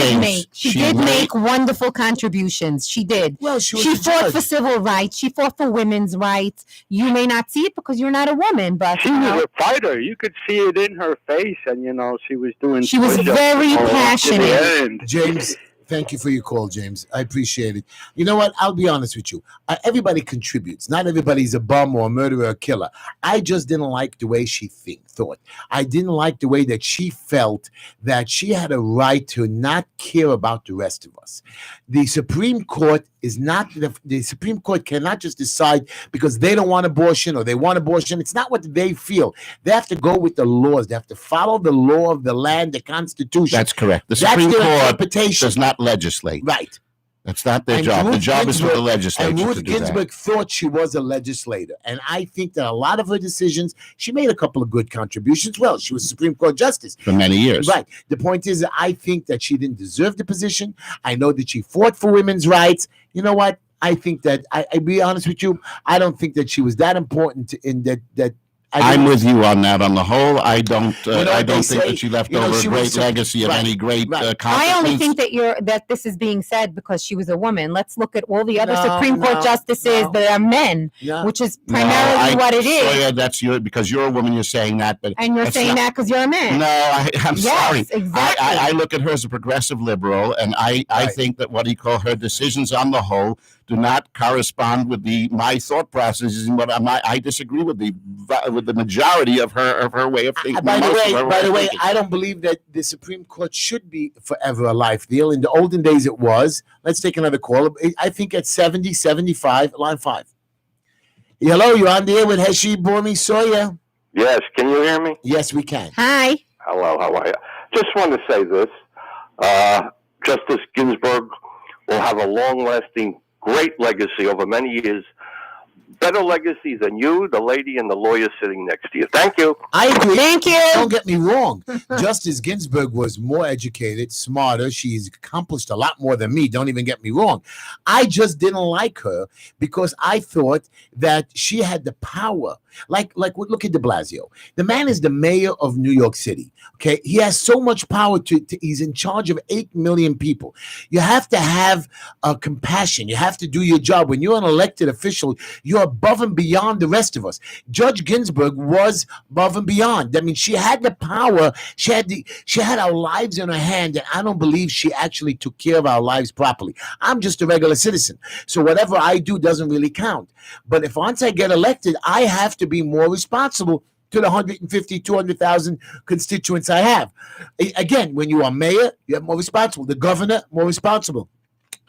She did make wonderful contributions. She did. Well, she fought for civil rights. She fought for women's rights. You may not see it because you're not a woman, but she was a fighter. You could see it in her face, and she was doing. She was very passionate. James. Thank you for your call, James. I appreciate it. You know what? I'll be honest with you. Everybody contributes. Not everybody's a bum or a murderer or a killer. I just didn't like the way she thought. I didn't like the way that she felt that she had a right to not care about the rest of us. The Supreme Court is not, the Supreme Court cannot just decide because they don't want abortion or they want abortion. It's not what they feel. They have to go with the laws. They have to follow the law of the land, the Constitution. That's correct. The That's Supreme their Court interpretation. does not legislate. Right. That's not their And job. The Ruth job is for the Ginsburg- legislature And to Ruth do Ginsburg thought she was a legislator. And I think that a lot of her decisions, she made a couple of good contributions. Well, she was Supreme Court Justice. that for many years. Right. The point is, I think that she didn't deserve the position. I know that she fought for women's rights. You know what? I think that, I be honest with you, I don't think that she was that important in that. I'm with you on that. On the whole, I don't. know I what don't they think say? that she left You know, over she a was great legacy of right, any great right. I only accomplishments. think that this is being said because she was a woman. Let's look at all the other No, Supreme Court no, justices no. that are men, Yeah. which is No, primarily what it is. Soya, that's your because you're a woman. You're saying that, but And you're that's saying not- that because you're a man. No, I'm Yes, sorry. exactly. I look at her as a progressive liberal, and I Right. think that what do you call her decisions on the whole do not correspond with my thought processes and what I disagree with the majority of her way of thinking. By the most of her way, of thinking. I don't believe that the Supreme Court should be forever a life deal. In the olden days, it was. Let's take another call. I think at 70, 75, line 5. Hello, you're on the air with Heshy, Bormy, Sawyer. Yes, can you hear me? Yes, we can. Hi. Hello, how are you? Just want to say this. Justice Ginsburg will have a long-lasting, great legacy over many years. Better legacy than you, the lady, and the lawyer sitting next to you. Thank you. I agree. Thank you. Don't get me wrong. Justice Ginsburg was more educated, smarter. She's accomplished a lot more than me. Don't even get me wrong. I just didn't like her because I thought that she had the power. Like look at de Blasio. The man is the mayor of New York City. Okay. He has so much power he's in charge of 8 million people. You have to have compassion. You have to do your job. When you're an elected official, you're above and beyond the rest of us. Judge Ginsburg was above and beyond. I mean, she had the power. She had our lives in her hand, and I don't believe she actually took care of our lives properly. I'm just a regular citizen, so whatever I do doesn't really count. But if once I get elected, I have to be more responsible to the 150, 200,000 constituents I have. Again, when you are mayor, you have more responsible. The governor, more responsible.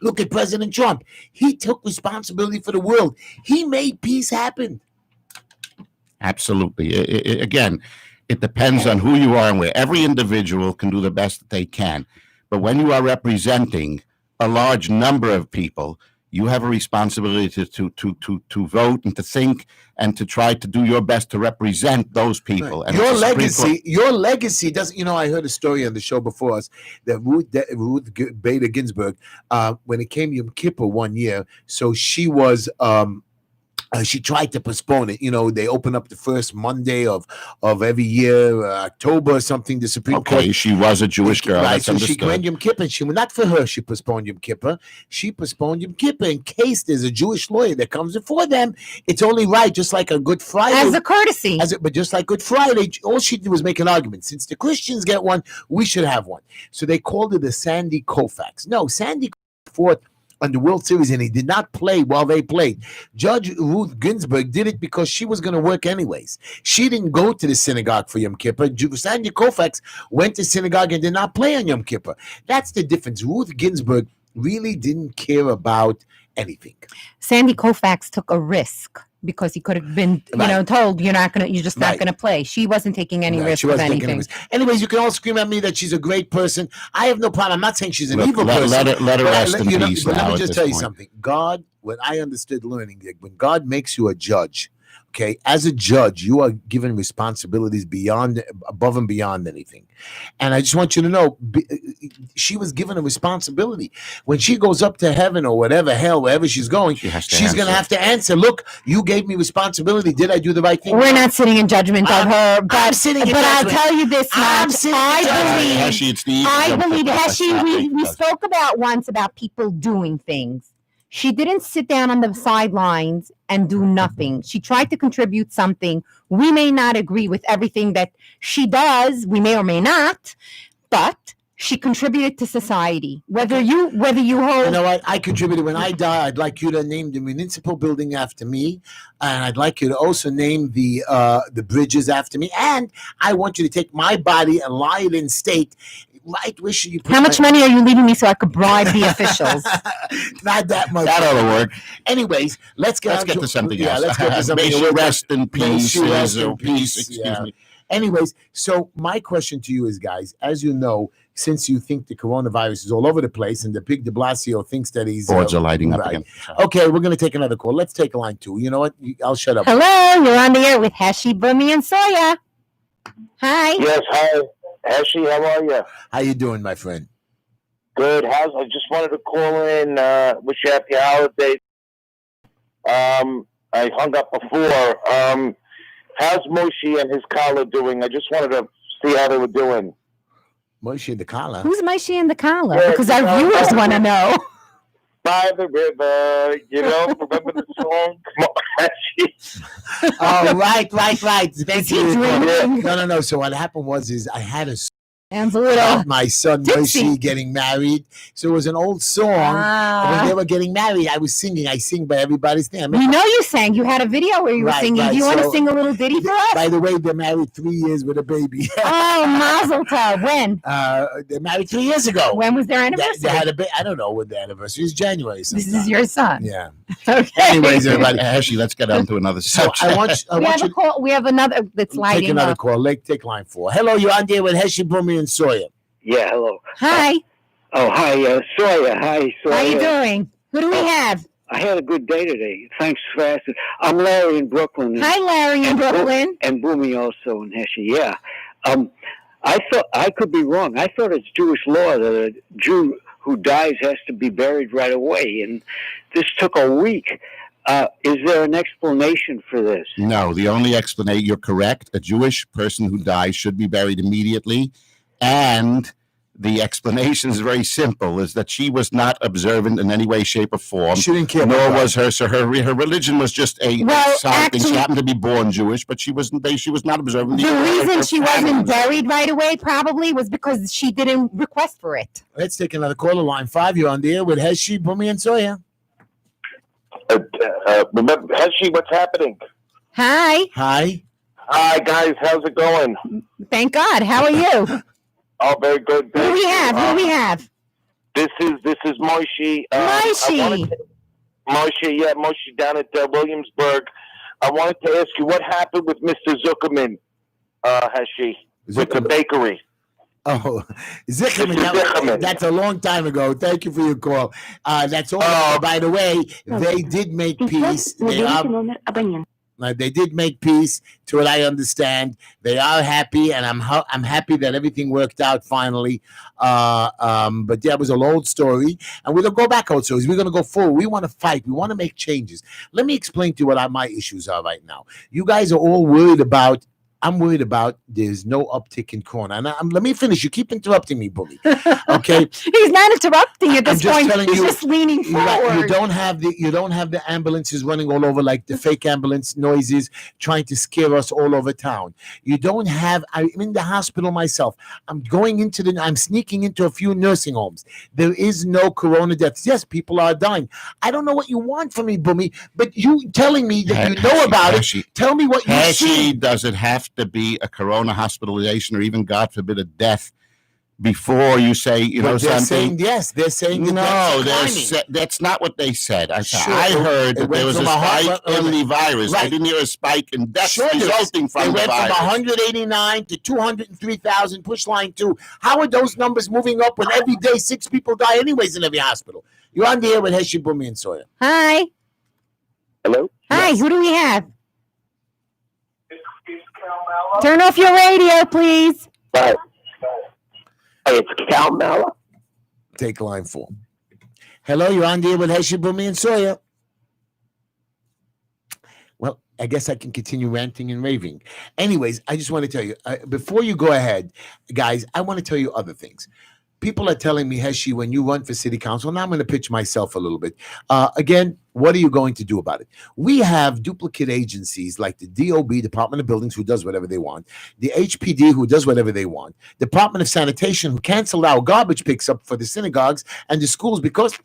Look at President Trump. He took responsibility for the world. He made peace happen. Absolutely. Again, it depends on who you are and where. Every individual can do the best that they can. But when you are representing a large number of people, you have a responsibility to vote and to think and to try to do your best to represent those people. And Your it's the Supreme your legacy doesn't. I heard a story on the show before us that Ruth Bader Ginsburg, when it came Yom Kippur one year, so she was. She tried to postpone it. They open up the first Monday of every year, October or something. The Supreme Court. Okay, she was a Jewish girl. Right, That's so she understood. went Yom Kippur. Not for her. She postponed Yom Kippur. She postponed Yom Kippur in case there's a Jewish lawyer that comes before them. It's only right, just like a Good Friday. As a courtesy. But just like Good Friday, all she did was make an argument. Since the Christians get one, we should have one. So they called it the Sandy Koufax. No, Sandy fought on the World Series, and he did not play while they played. Judge Ruth Ginsburg did it because she was going to work anyways. She didn't go to the synagogue for Yom Kippur. Sandy Koufax went to synagogue and did not play on Yom Kippur. That's the difference. Ruth Ginsburg really didn't care about anything. Sandy Koufax took a risk because he could have been, told you're just not Right. going to play. She wasn't taking any risk She of wasn't taking anything. any risk. Anyways, you can all scream at me that she's a great person. I have no problem. I'm not saying she's an Look, evil let person. her But rest in peace but let now me at just this tell you point. something. God, when I understood learning, when God makes you a judge, okay, as a judge, you are given responsibilities above and beyond anything. And I just want you to know, she was given a responsibility. When she goes up to heaven or whatever, hell, wherever she's going, She has to she's going to answer. have to answer. Look, you gave me responsibility. Did I do the right thing? We're not sitting in judgment of her, I'm but sitting in I'll judgment. tell you this I'm much. sitting in I judgment. believe Heshy, it's the easy I jump believe, to the Heshy, topic, we because- spoke about once about people doing things. She didn't sit down on the sidelines and do nothing. She tried to contribute something. We may not agree with everything that she does. We may or may not, but she contributed to society. Whether you hold. You know what? I contributed. When I die, I'd like you to name the municipal building after me, and I'd like you to also name the bridges after me. And I want you to take my body and lie it in state. Right? Where should you put How much money are you leaving me so I could bribe the officials? Not that much. That ought to work. Anyways, let's get Let's get to something else. Let's get to something May she else. rest in May peace. she rest in Peace. peace, Excuse yeah. me. Anyways, so my question to you is, guys, as you know, since you think the coronavirus is all over the place and the Big de Blasio thinks that he's Boards are lighting up right. again. Okay, we're going to take another call. Let's take line 2. You know what? I'll shut up. Hello, you're on the air with Heshy, Bumi, and Soya. Hi. Yes, hi. Heshy, how are you? How you doing, my friend? Good. I just wanted to call in, wish you happy holidays. I hung up before. How's Moshe and his collar doing? I just wanted to see how they were doing. Moshe the collar. Who's Moshe in the collar? Yeah, Because our viewers want to know. By the river, remember the song? Come on, Heshy. Oh, right. Thank Is he you. drinking? No. So what happened was I had a Anzalito. my son Tipsy. Moshe getting married. So it was an old song. And when they were getting married, I was singing. I sing by everybody's name. We know you sang. You had a video where you were Right, singing. right. Do you want to So- sing a little ditty for us? By the way, they're married 3 years with a baby. Oh, Mazel Tov. When? They're married 3 years ago. When was their They anniversary? had a I don't know when the anniversary is. January. This sometime. is your son. Yeah. Okay. Anyways, everybody. Actually, let's get on to another So subject. I want we have you a call. We have another that's to take lighting another up. call. Take line 4. Hello, you're on there with Heshy, Bumi, and Sawyer. Yeah, hello. Hi. Oh, hi, Sawyer. Hi, Sawyer. How you doing? Who do we have? I had a good day today. Thanks for asking. I'm Larry in Brooklyn. Hi, Larry in Brooklyn. And Boomy also in Heshy, yeah. I thought, I could be wrong. I thought it's Jewish law that a Jew who dies has to be buried right away, and this took a week. Is there an explanation for this? No, the only explanation, you're correct. A Jewish person who dies should be buried immediately. And the explanation is very simple, is that she was not observant in any way, shape, or form. She didn't care. Nor about was her. So her religion was just a Well, side thing. She actually- happened to be born Jewish, but she was not observant. The reason Her she family wasn't was. buried right away probably was because she didn't request for it. Let's take another caller. Line 5. You're on there with Heshy, Bumi, and Sawyer. Remember, Heshy, what's happening? Hi. Hi. Hi, guys. How's it going? Thank God. How are you? Oh, very good. Who do we have? Who do we have? This is Moshe. Moshe. Moshe down at Williamsburg. I wanted to ask you what happened with Mr. Zuckerman, Heshy, with the bakery. Oh, Zickerman, Mr. Zickerman. that's a long time ago. Thank you for your call. That's all. By the way, they did make peace. They did make peace, to what I understand. They are happy, and I'm happy that everything worked out finally. But that was an old story, and we're gonna go back old stories. We're gonna go forward. We want to fight. We want to make changes. Let me explain to you what my issues are right now. You guys are all worried about. I'm worried about there's no uptick in corona. And let me finish. You keep interrupting me, Bully. Okay. He's not interrupting at I'm this just point. telling He's you, just leaning forward. You don't have the ambulances running all over like the fake ambulance noises trying to scare us all over town. You don't have. I'm in the hospital myself. I'm sneaking into a few nursing homes. There is no corona deaths. Yes, people are dying. I don't know what you want from me, Boomy, but you telling me that you know about it. Tell me what you see. Does it have to be a corona hospitalization or even, God forbid, a death before you say, But they're something? saying yes. They're saying that No, that's not what they said. I heard that there was a spike in the virus. Right. I didn't hear a spike in deaths Sure resulting from They the went from virus. 189 to 203,000. Push line 2. How are those numbers moving up when every day 6 people die anyways in every hospital? You're on the air with Heshy, Bumi, and Sawyer. Hi. Hello? Hi. Who do we have? Turn off your radio, please. Hi. Hey, it's Cal Mala. Take line 4. Hello, you're on the air with Heshy, Bumi, and Sawyer. Well, I guess I can continue ranting and raving. Anyways, I just want to tell you, before you go ahead, guys, I want to tell you other things. People are telling me, Heshy, when you run for city council, now I'm going to pitch myself a little bit. Again, what are you going to do about it? We have duplicate agencies like the DOB, Department of Buildings, who does whatever they want, the HPD, who does whatever they want, Department of Sanitation, who canceled our garbage picks up for the synagogues and the schools because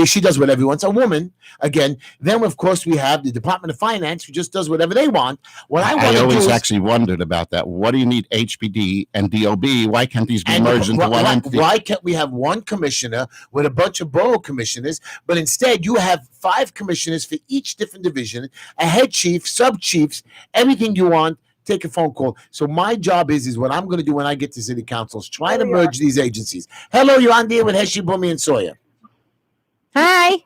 she does whatever she wants. A woman, again. Then, of course, we have the Department of Finance, who just does whatever they want. What I want to do always is actually wondered about that. What do you need HPD and DOB? Why can't these be merged into one entity? Why can't we have one commissioner with a bunch of borough commissioners, but instead you have 5 commissioners for each different division, a head chief, sub chiefs, everything you want, take a phone call. So my job is what I'm going to do when I get to city council is try to merge these agencies. Hello, you're on the air with Heshy, Bumi, and Sawyer. Hi.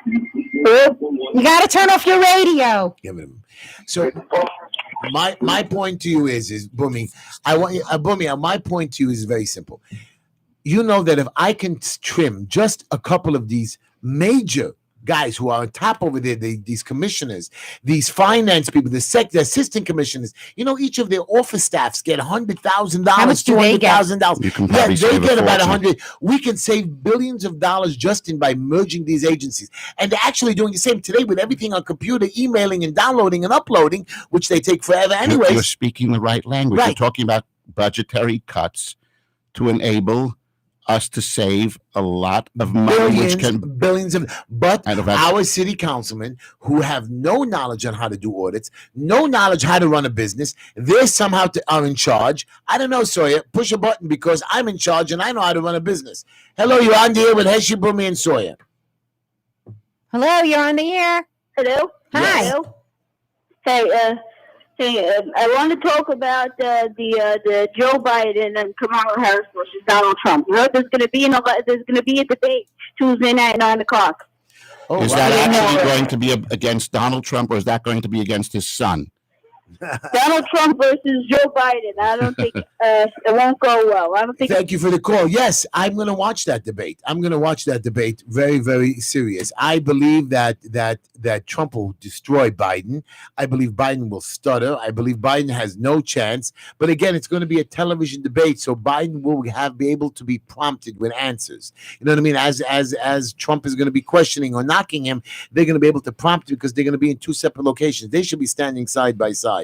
You got to turn off your radio. So my point to you is Bumi, I want you, Bumi, my point to you is very simple. You know that if I can trim just a couple of these major guys who are on top over there, these commissioners, these finance people, the assistant commissioners, each of their office staffs get $100,000, How much do they get? $200,000. Yeah, they get about 100. We can save billions of dollars just by merging these agencies. And they're actually doing the same today with everything on computer, emailing and downloading and uploading, which they take forever anyways. You're speaking the right language. Right. You're talking about budgetary cuts to enable us to save a lot of money, but our city councilmen who have no knowledge on how to do audits, no knowledge how to run a business, they somehow are in charge. I don't know, Sawyer. Push a button because I'm in charge and I know how to run a business. Hello, you're on the air with Heshy, Bumi, and Sawyer. Hello, you're on the air. Hello. Hi. Hello. Hey, I want to talk about the Joe Biden and Kamala Harris versus Donald Trump. You know, there's going to be a debate Tuesday night at 9:00. Oh, is that actually going to be against Donald Trump, or is that going to be against his son? Donald Trump versus Joe Biden. I don't think it won't go well. I don't think. Thank you for the call. Yes, I'm going to watch that debate. Very, very serious. I believe that Trump will destroy Biden. I believe Biden will stutter. I believe Biden has no chance. But again, it's going to be a television debate, so Biden will be able to be prompted with answers. You know what I mean? As Trump is going to be questioning or knocking him, they're going to be able to prompt him because they're going to be in two separate locations. They should be standing side by side.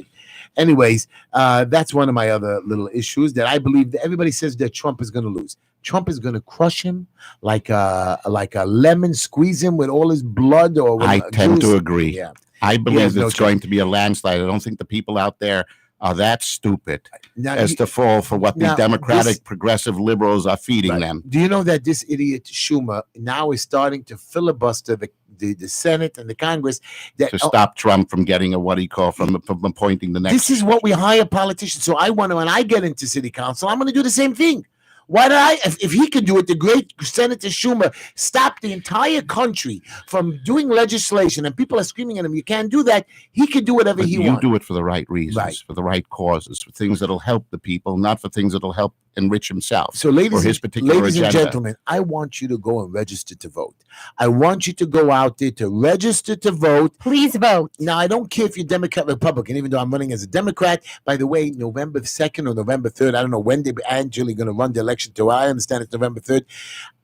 Anyways, that's one of my other little issues that I believe that everybody says that Trump is going to lose. Trump is going to crush him like a lemon, squeeze him with all his blood. I tend to agree. Yeah. I believe it's going to be a landslide. I don't think the people out there are that stupid to fall for what the Democratic progressive liberals are feeding them. Do you know that this idiot Schumer now is starting to filibuster the Senate and the Congress to stop Trump from getting from appointing the next? This is what we hire politicians. So when I get into city council, I'm going to do the same thing. Why did if he can do it, the great Senator Schumer stopped the entire country from doing legislation, and people are screaming at him, you can't do that. He can do whatever he wants. You do it for the right reasons, for the right causes, for things that'll help the people, not for things that'll help enrich himself. So ladies and gentlemen, I want you to go and register to vote. I want you to go out there to register to vote. Please vote. Now, I don't care if you're Democrat or Republican, even though I'm running as a Democrat. By the way, November 2nd or November 3rd, I don't know when they're actually going to run the election to. I understand it's November 3rd.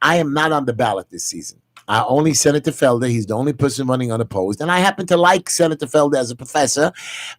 I am not on the ballot this season. Only Senator Felder. He's the only person running unopposed. And I happen to like Senator Felder as a professor,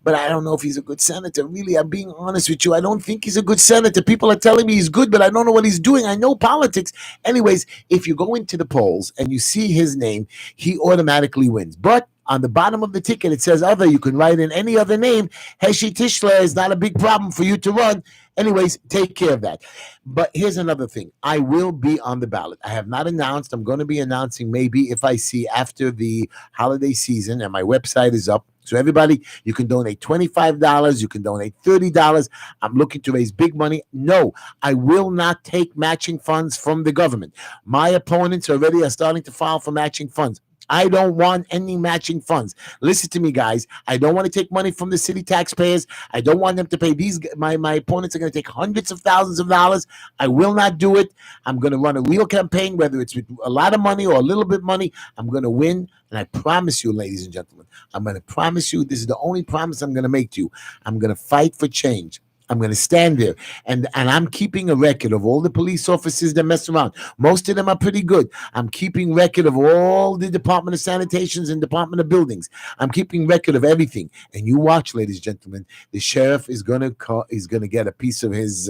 but I don't know if he's a good senator. Really, I'm being honest with you. I don't think he's a good senator. People are telling me he's good, but I don't know what he's doing. I know politics. Anyways, if you go into the polls and you see his name, he automatically wins. But on the bottom of the ticket, it says other. You can write in any other name. Heshy Tischler is not a big problem for you to run. Anyways, take care of that. But here's another thing. I will be on the ballot. I have not announced. I'm going to be announcing maybe if I see after the holiday season, and my website is up. So everybody, you can donate $25. You can donate $30. I'm looking to raise big money. No, I will not take matching funds from the government. My opponents already are starting to file for matching funds. I don't want any matching funds. Listen to me, guys. I don't want to take money from the city taxpayers. I don't want them to pay these. My opponents are going to take hundreds of thousands of dollars. I will not do it. I'm going to run a real campaign, whether it's with a lot of money or a little bit of money. I'm going to win. And I promise you, ladies and gentlemen, I'm going to promise you, this is the only promise I'm going to make to you. I'm going to fight for change. I'm going to stand there, and I'm keeping a record of all the police officers that mess around. Most of them are pretty good. I'm keeping record of all the Department of Sanitations and Department of Buildings. I'm keeping record of everything. And you watch, ladies and gentlemen, the sheriff is going to get a piece of his.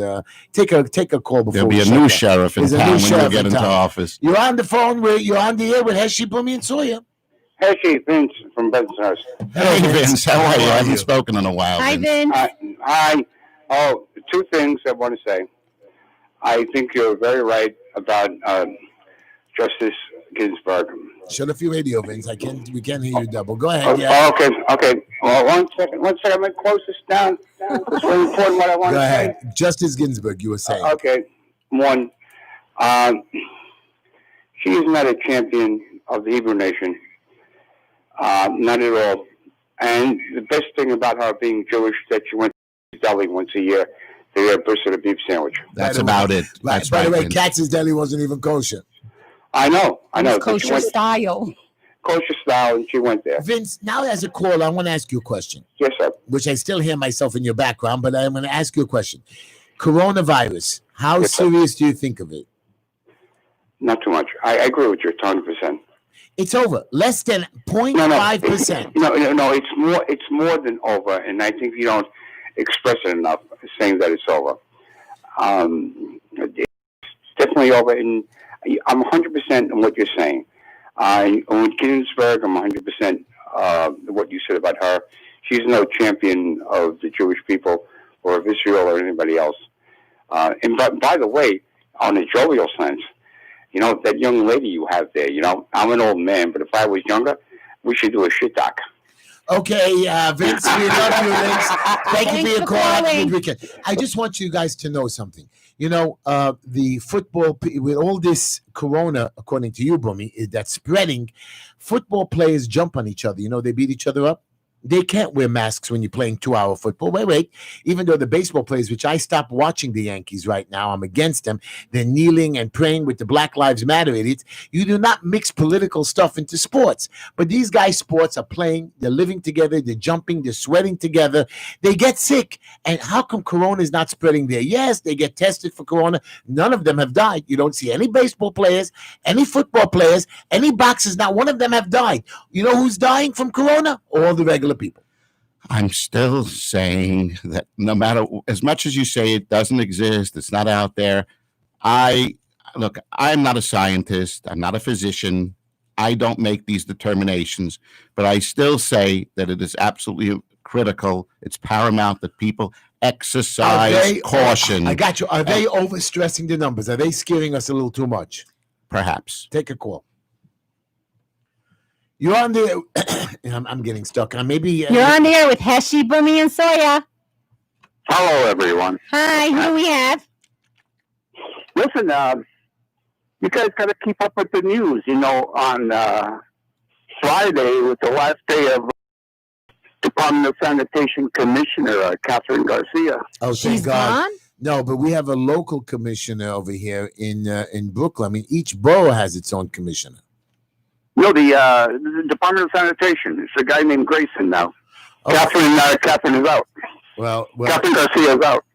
Take a call before there'll be a new sheriff in town when you get into office. You're on the phone. You're on the air with Heshy, Bumi, and Sawyer. Heshy, Vince from Bensonhurst. Hey, Vince, how are you? I haven't spoken in a while. Hi, Vince. Hi. Oh, two things I want to say. I think you're very right about Justice Ginsburg. Shut off your radio, Vince. We can't hear you double. Go ahead. Yeah. Okay. Well, one second. I'm going to close this down. It's really important what I want Go to ahead. say. Justice Ginsburg, you were saying. Okay. One, she is not a champion of the Hebrew nation. Not at all. And the best thing about her being Jewish that she went to deli once a year to get a brisket of beef sandwich. That's about it. Right. That's By the way, Vince. Katz's Deli wasn't even kosher. I know. It's kosher style. Kosher style, and she went there. Vince, now as a caller, I want to ask you a question. Yes, sir. Which I still hear myself in your background, but I'm going to ask you a question. Coronavirus, how Yes, sir. serious do you think of it? Not too much. I agree with you 100%. It's over. Less than 0.5%. No. It's more than over, and I think you don't express it enough, saying that it's over. It's definitely over, and I'm 100% on what you're saying. With Ginsburg, I'm 100% what you said about her. She's no champion of the Jewish people or of Israel or anybody else. And by the way, on a jovial sense, that young lady you have there, I'm an old man, but if I was younger, we should do a shit doc. Okay, Vince, we love you, Vince. Thank you for your call. Have a calling. good weekend. I just want you guys to know something. The football, with all this corona, according to you, Bumi, that's spreading, football players jump on each other. They beat each other up. They can't wear masks when you're playing 2-hour football. Wait. Even though the baseball players, which I stopped watching the Yankees right now, I'm against them. They're kneeling and praying with the Black Lives Matter idiots. You do not mix political stuff into sports. But these guys' sports are playing. They're living together. They're jumping. They're sweating together. They get sick. And how come corona is not spreading there? Yes, they get tested for corona. None of them have died. You don't see any baseball players, any football players, any boxers. Not one of them have died. You know who's dying from corona? All the regular people. I'm still saying that no matter, as much as you say it doesn't exist, it's not out there. I'm not a scientist. I'm not a physician. I don't make these determinations, but I still say that it is absolutely critical. It's paramount that people exercise caution. I got you. Are they overstressing the numbers? Are they scaring us a little too much? Perhaps. Take a call. You're on the. I'm getting stuck. Maybe You're on the air with Heshy, Bumi, and Soya. Hello, everyone. Hi, who do we have? Listen, you guys got to keep up with the news. On Friday was the last day of Department of Sanitation Commissioner Catherine Garcia. Oh, thank She's God. gone? No, but we have a local commissioner over here in Brooklyn. I mean, each borough has its own commissioner. No, the Department of Sanitation. It's a guy named Grayson now. Oh. Catherine is out. Well, Catherine Garcia is out.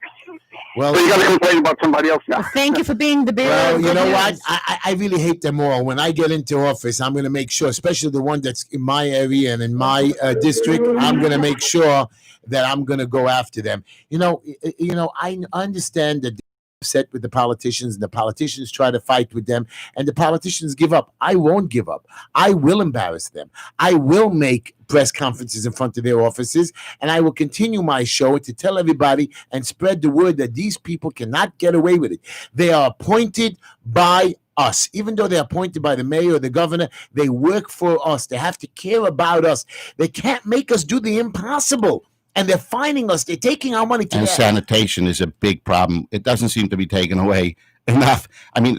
well. So you got to complain about somebody else now. Thank you for being the bearer. Well, of you good know news. what? I really hate them all. When I get into office, I'm going to make sure, especially the one that's in my area and in my district, I'm going to make sure that I'm going to go after them. I understand that they're upset with the politicians, and the politicians try to fight with them, and the politicians give up. I won't give up. I will embarrass them. I will make press conferences in front of their offices, and I will continue my show to tell everybody and spread the word that these people cannot get away with it. They are appointed by us. Even though they're appointed by the mayor or the governor, they work for us. They have to care about us. They can't make us do the impossible. And they're fining us. They're taking our money. And sanitation is a big problem. It doesn't seem to be taken away enough. I mean,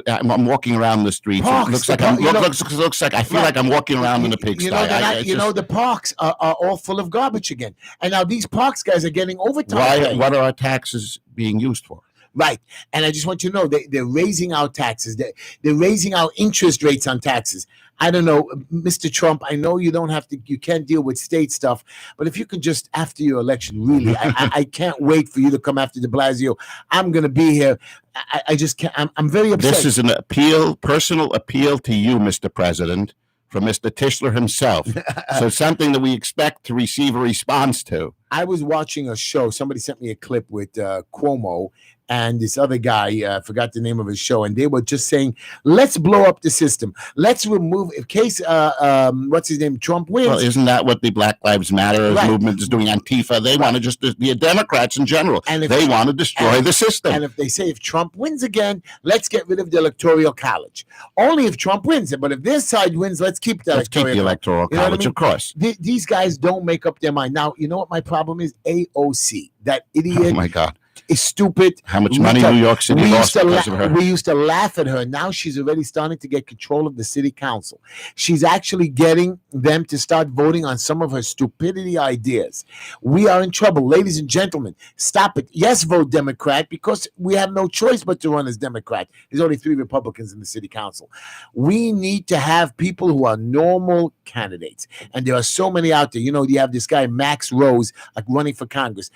I'm walking around the streets. Parks, It looks the like park- looks like I feel like I'm walking around in a pigsty. The parks are all full of garbage again. And now these parks guys are getting overtime. pay. What are our taxes being used for? Right. And I just want you to know they're raising our taxes. They're raising our interest rates on taxes. I don't know, Mr. Trump, I know you can't deal with state stuff, but if you could just, after your election, really, I can't wait for you to come after de Blasio. I'm going to be here. I just can't. I'm very upset. This is an personal appeal to you, Mr. President, from Mr. Tischler himself. So something that we expect to receive a response to. I was watching a show. Somebody sent me a clip with Cuomo, and this other guy, I forgot the name of his show, and they were just saying, let's blow up the system. Let's remove, in case, what's his name, Trump wins. Well, isn't that what the Black Lives Matter movement is doing? Antifa, they want to just, the Democrats in general, and they want to destroy the system. And if they say, if Trump wins again, let's get rid of the Electoral College. Only if Trump wins it, but if this side wins, let's keep the Electoral College, of course. These guys don't make up their mind. Now, you know what my problem is? AOC, that idiot. Oh, my God. Is stupid. How much money New York City lost because of her? We used to laugh at her. Now she's already starting to get control of the city council. She's actually getting them to start voting on some of her stupidity ideas. We are in trouble. Ladies and gentlemen, stop it. Yes, vote Democrat, because we have no choice but to run as Democrat. There's only 3 Republicans in the city council. We need to have people who are normal candidates. And there are so many out there. You know, you have this guy, Max Rose, like running for Congress.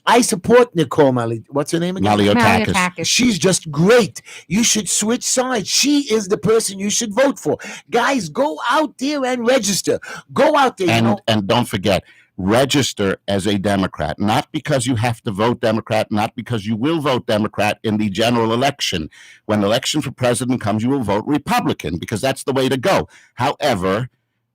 I support Nicole Malley. What's her name again? Malliotakis. She's just great. You should switch sides. She is the person you should vote for. Guys, go out there and register. Go out there. And don't forget, register as a Democrat, not because you have to vote Democrat, not because you will vote Democrat in the general election. When the election for president comes, you will vote Republican, because that's the way to go. However,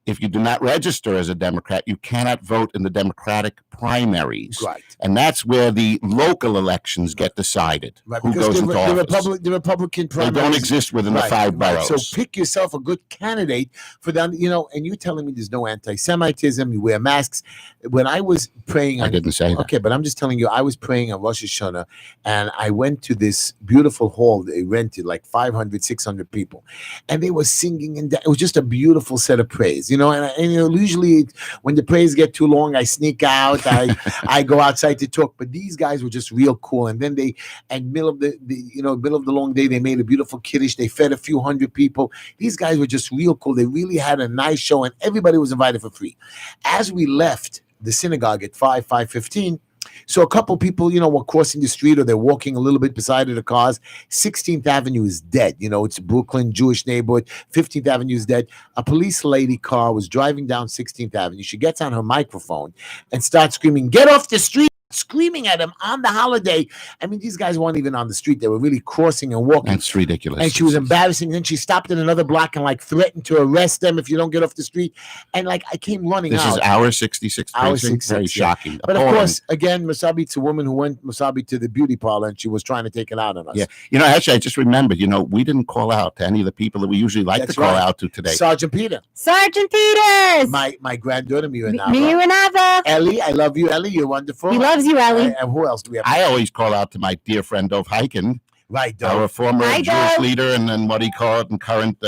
if you do not register as a Democrat, you cannot vote in the Democratic primaries. Right. And that's where the local elections get decided. Right, who goes into office. The Republican primaries. They don't exist within the 5 boroughs. So pick yourself a good candidate for them, and you're telling me there's no anti-Semitism, you wear masks. When I was praying... I didn't say that. Okay, but I'm just telling you, I was praying on Rosh Hashanah, and I went to this beautiful hall. They rented like 500, 600 people. And they were singing, and it was just a beautiful set of praise. And usually when the prayers get too long, I sneak out. I go outside to talk. But these guys were just real cool. And then middle of the long day, they made a beautiful kiddush. They fed a few hundred people. These guys were just real cool. They really had a nice show, and everybody was invited for free. As we left the synagogue at 5:15. So a couple people, were crossing the street, or they're walking a little bit beside of the cars. 16th Avenue is dead. It's Brooklyn, Jewish neighborhood. 15th Avenue is dead. A police lady car was driving down 16th Avenue. She gets on her microphone and starts screaming, "Get off the street!" Screaming at him on the holiday. I mean, these guys weren't even on the street. They were really crossing and walking. That's ridiculous. And she was embarrassing. Then she stopped in another block and threatened to arrest them if you don't get off the street. And I came running out. This is our 66th precinct. Very shocking. But of course, again, Masabit's a woman who went to the beauty parlor, and she was trying to take it out on us. Yeah. Actually, I just remembered, we didn't call out to any of the people that we usually like to call out to today. Sergeant Peter. Sergeant Peters. My granddaughter, Miranava. Ellie, I love you, Ellie. You're wonderful. He loves you, Ellie. And who else do we have? I always call out to my dear friend Dov Heiken, right, Dov. our former Hi, Jewish Dov. leader, and then what he called and current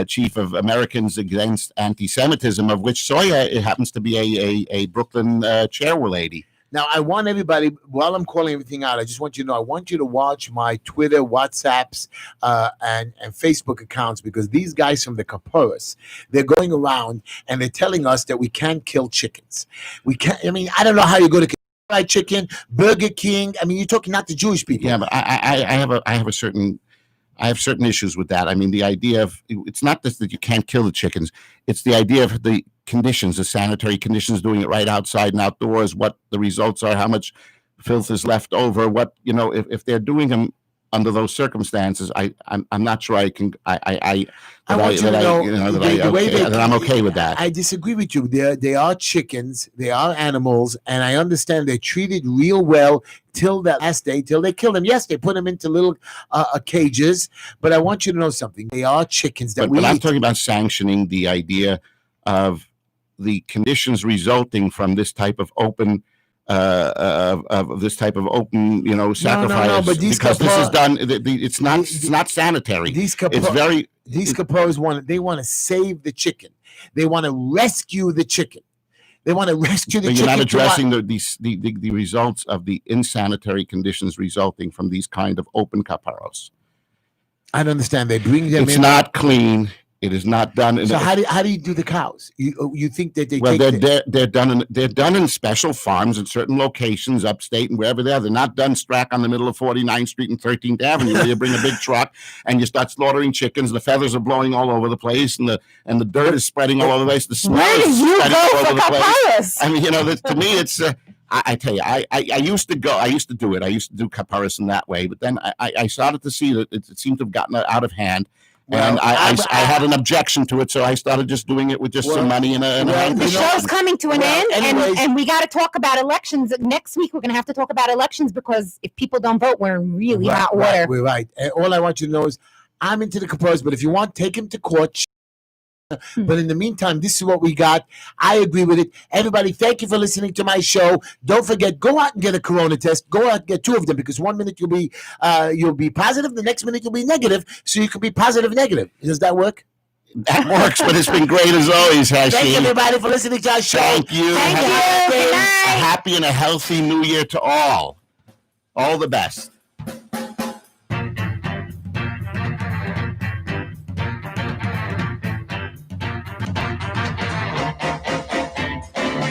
chief of Americans Against Anti-Semitism, of which Soya happens to be a Brooklyn chairlady. Now, I want everybody, while I'm calling everything out, I just want you to know, I want you to watch my Twitter, WhatsApps, and Facebook accounts, because these guys from the Kaporas, they're going around and they're telling us that we can't kill chickens. We can't, I don't know how you go to fried chicken, Burger King. You're talking not the Jewish people. Yeah, but I have certain issues with that. The idea of, it's not just that you can't kill the chickens. It's the idea of the conditions, the sanitary conditions, doing it right outside and outdoors, what the results are, how much filth is left over, what, if they're doing them under those circumstances, I'm not sure I can. I'm okay with that. I disagree with you. They are chickens, they are animals, and I understand they're treated real well till that last day, till they kill them. Yes, they put them into little cages, but I want you to know something. They are chickens that but I'm talking about sanctioning the idea of the conditions resulting from this type of open. Of this type of open, sacrifice. No, but this is done. It's not sanitary. These Kapos want to save the chicken. They want to rescue the chicken. They want to rescue the chicken. You're not addressing the results of the insanitary conditions resulting from these kind of open kaparos. I don't understand. They bring them in. It's not clean. It is not done. So how do you do the cows? You think that they? Well, they're done in special farms in certain locations, upstate and wherever they are. They're not done strack on the middle of 49th Street and 13th Avenue, where you bring a big truck and you start slaughtering chickens. The feathers are blowing all over the place, and the dirt is spreading all over the place. The smell is spreading all over the place. To me, it's. I tell you, I used to go. I used to do it. I used to do comparison that way. But then I started to see that it seemed to have gotten out of hand. And Well, I had an objection to it, so I started just doing it with just some money and a well, The handkerchief. show's coming to an Well, end, anyways- and we got to talk about elections next week. We're going to have to talk about elections because if people don't vote, we're in really hot water. We're right. And all I want you to know is I'm into the comparison, but if you want, take him to court. But in the meantime, this is what we got. I agree with it. Everybody, thank you for listening to my show. Don't forget, go out and get a corona test. Go out and get 2 of them because 1 minute you'll be positive, the next minute you'll be negative. So you can be positive, negative. Does that work? That works, but it's been great as always, Heshy. Thank you, everybody, for listening to our show. Thank you. Thank Have you. Good a night. happy and a healthy new year to all. All the best.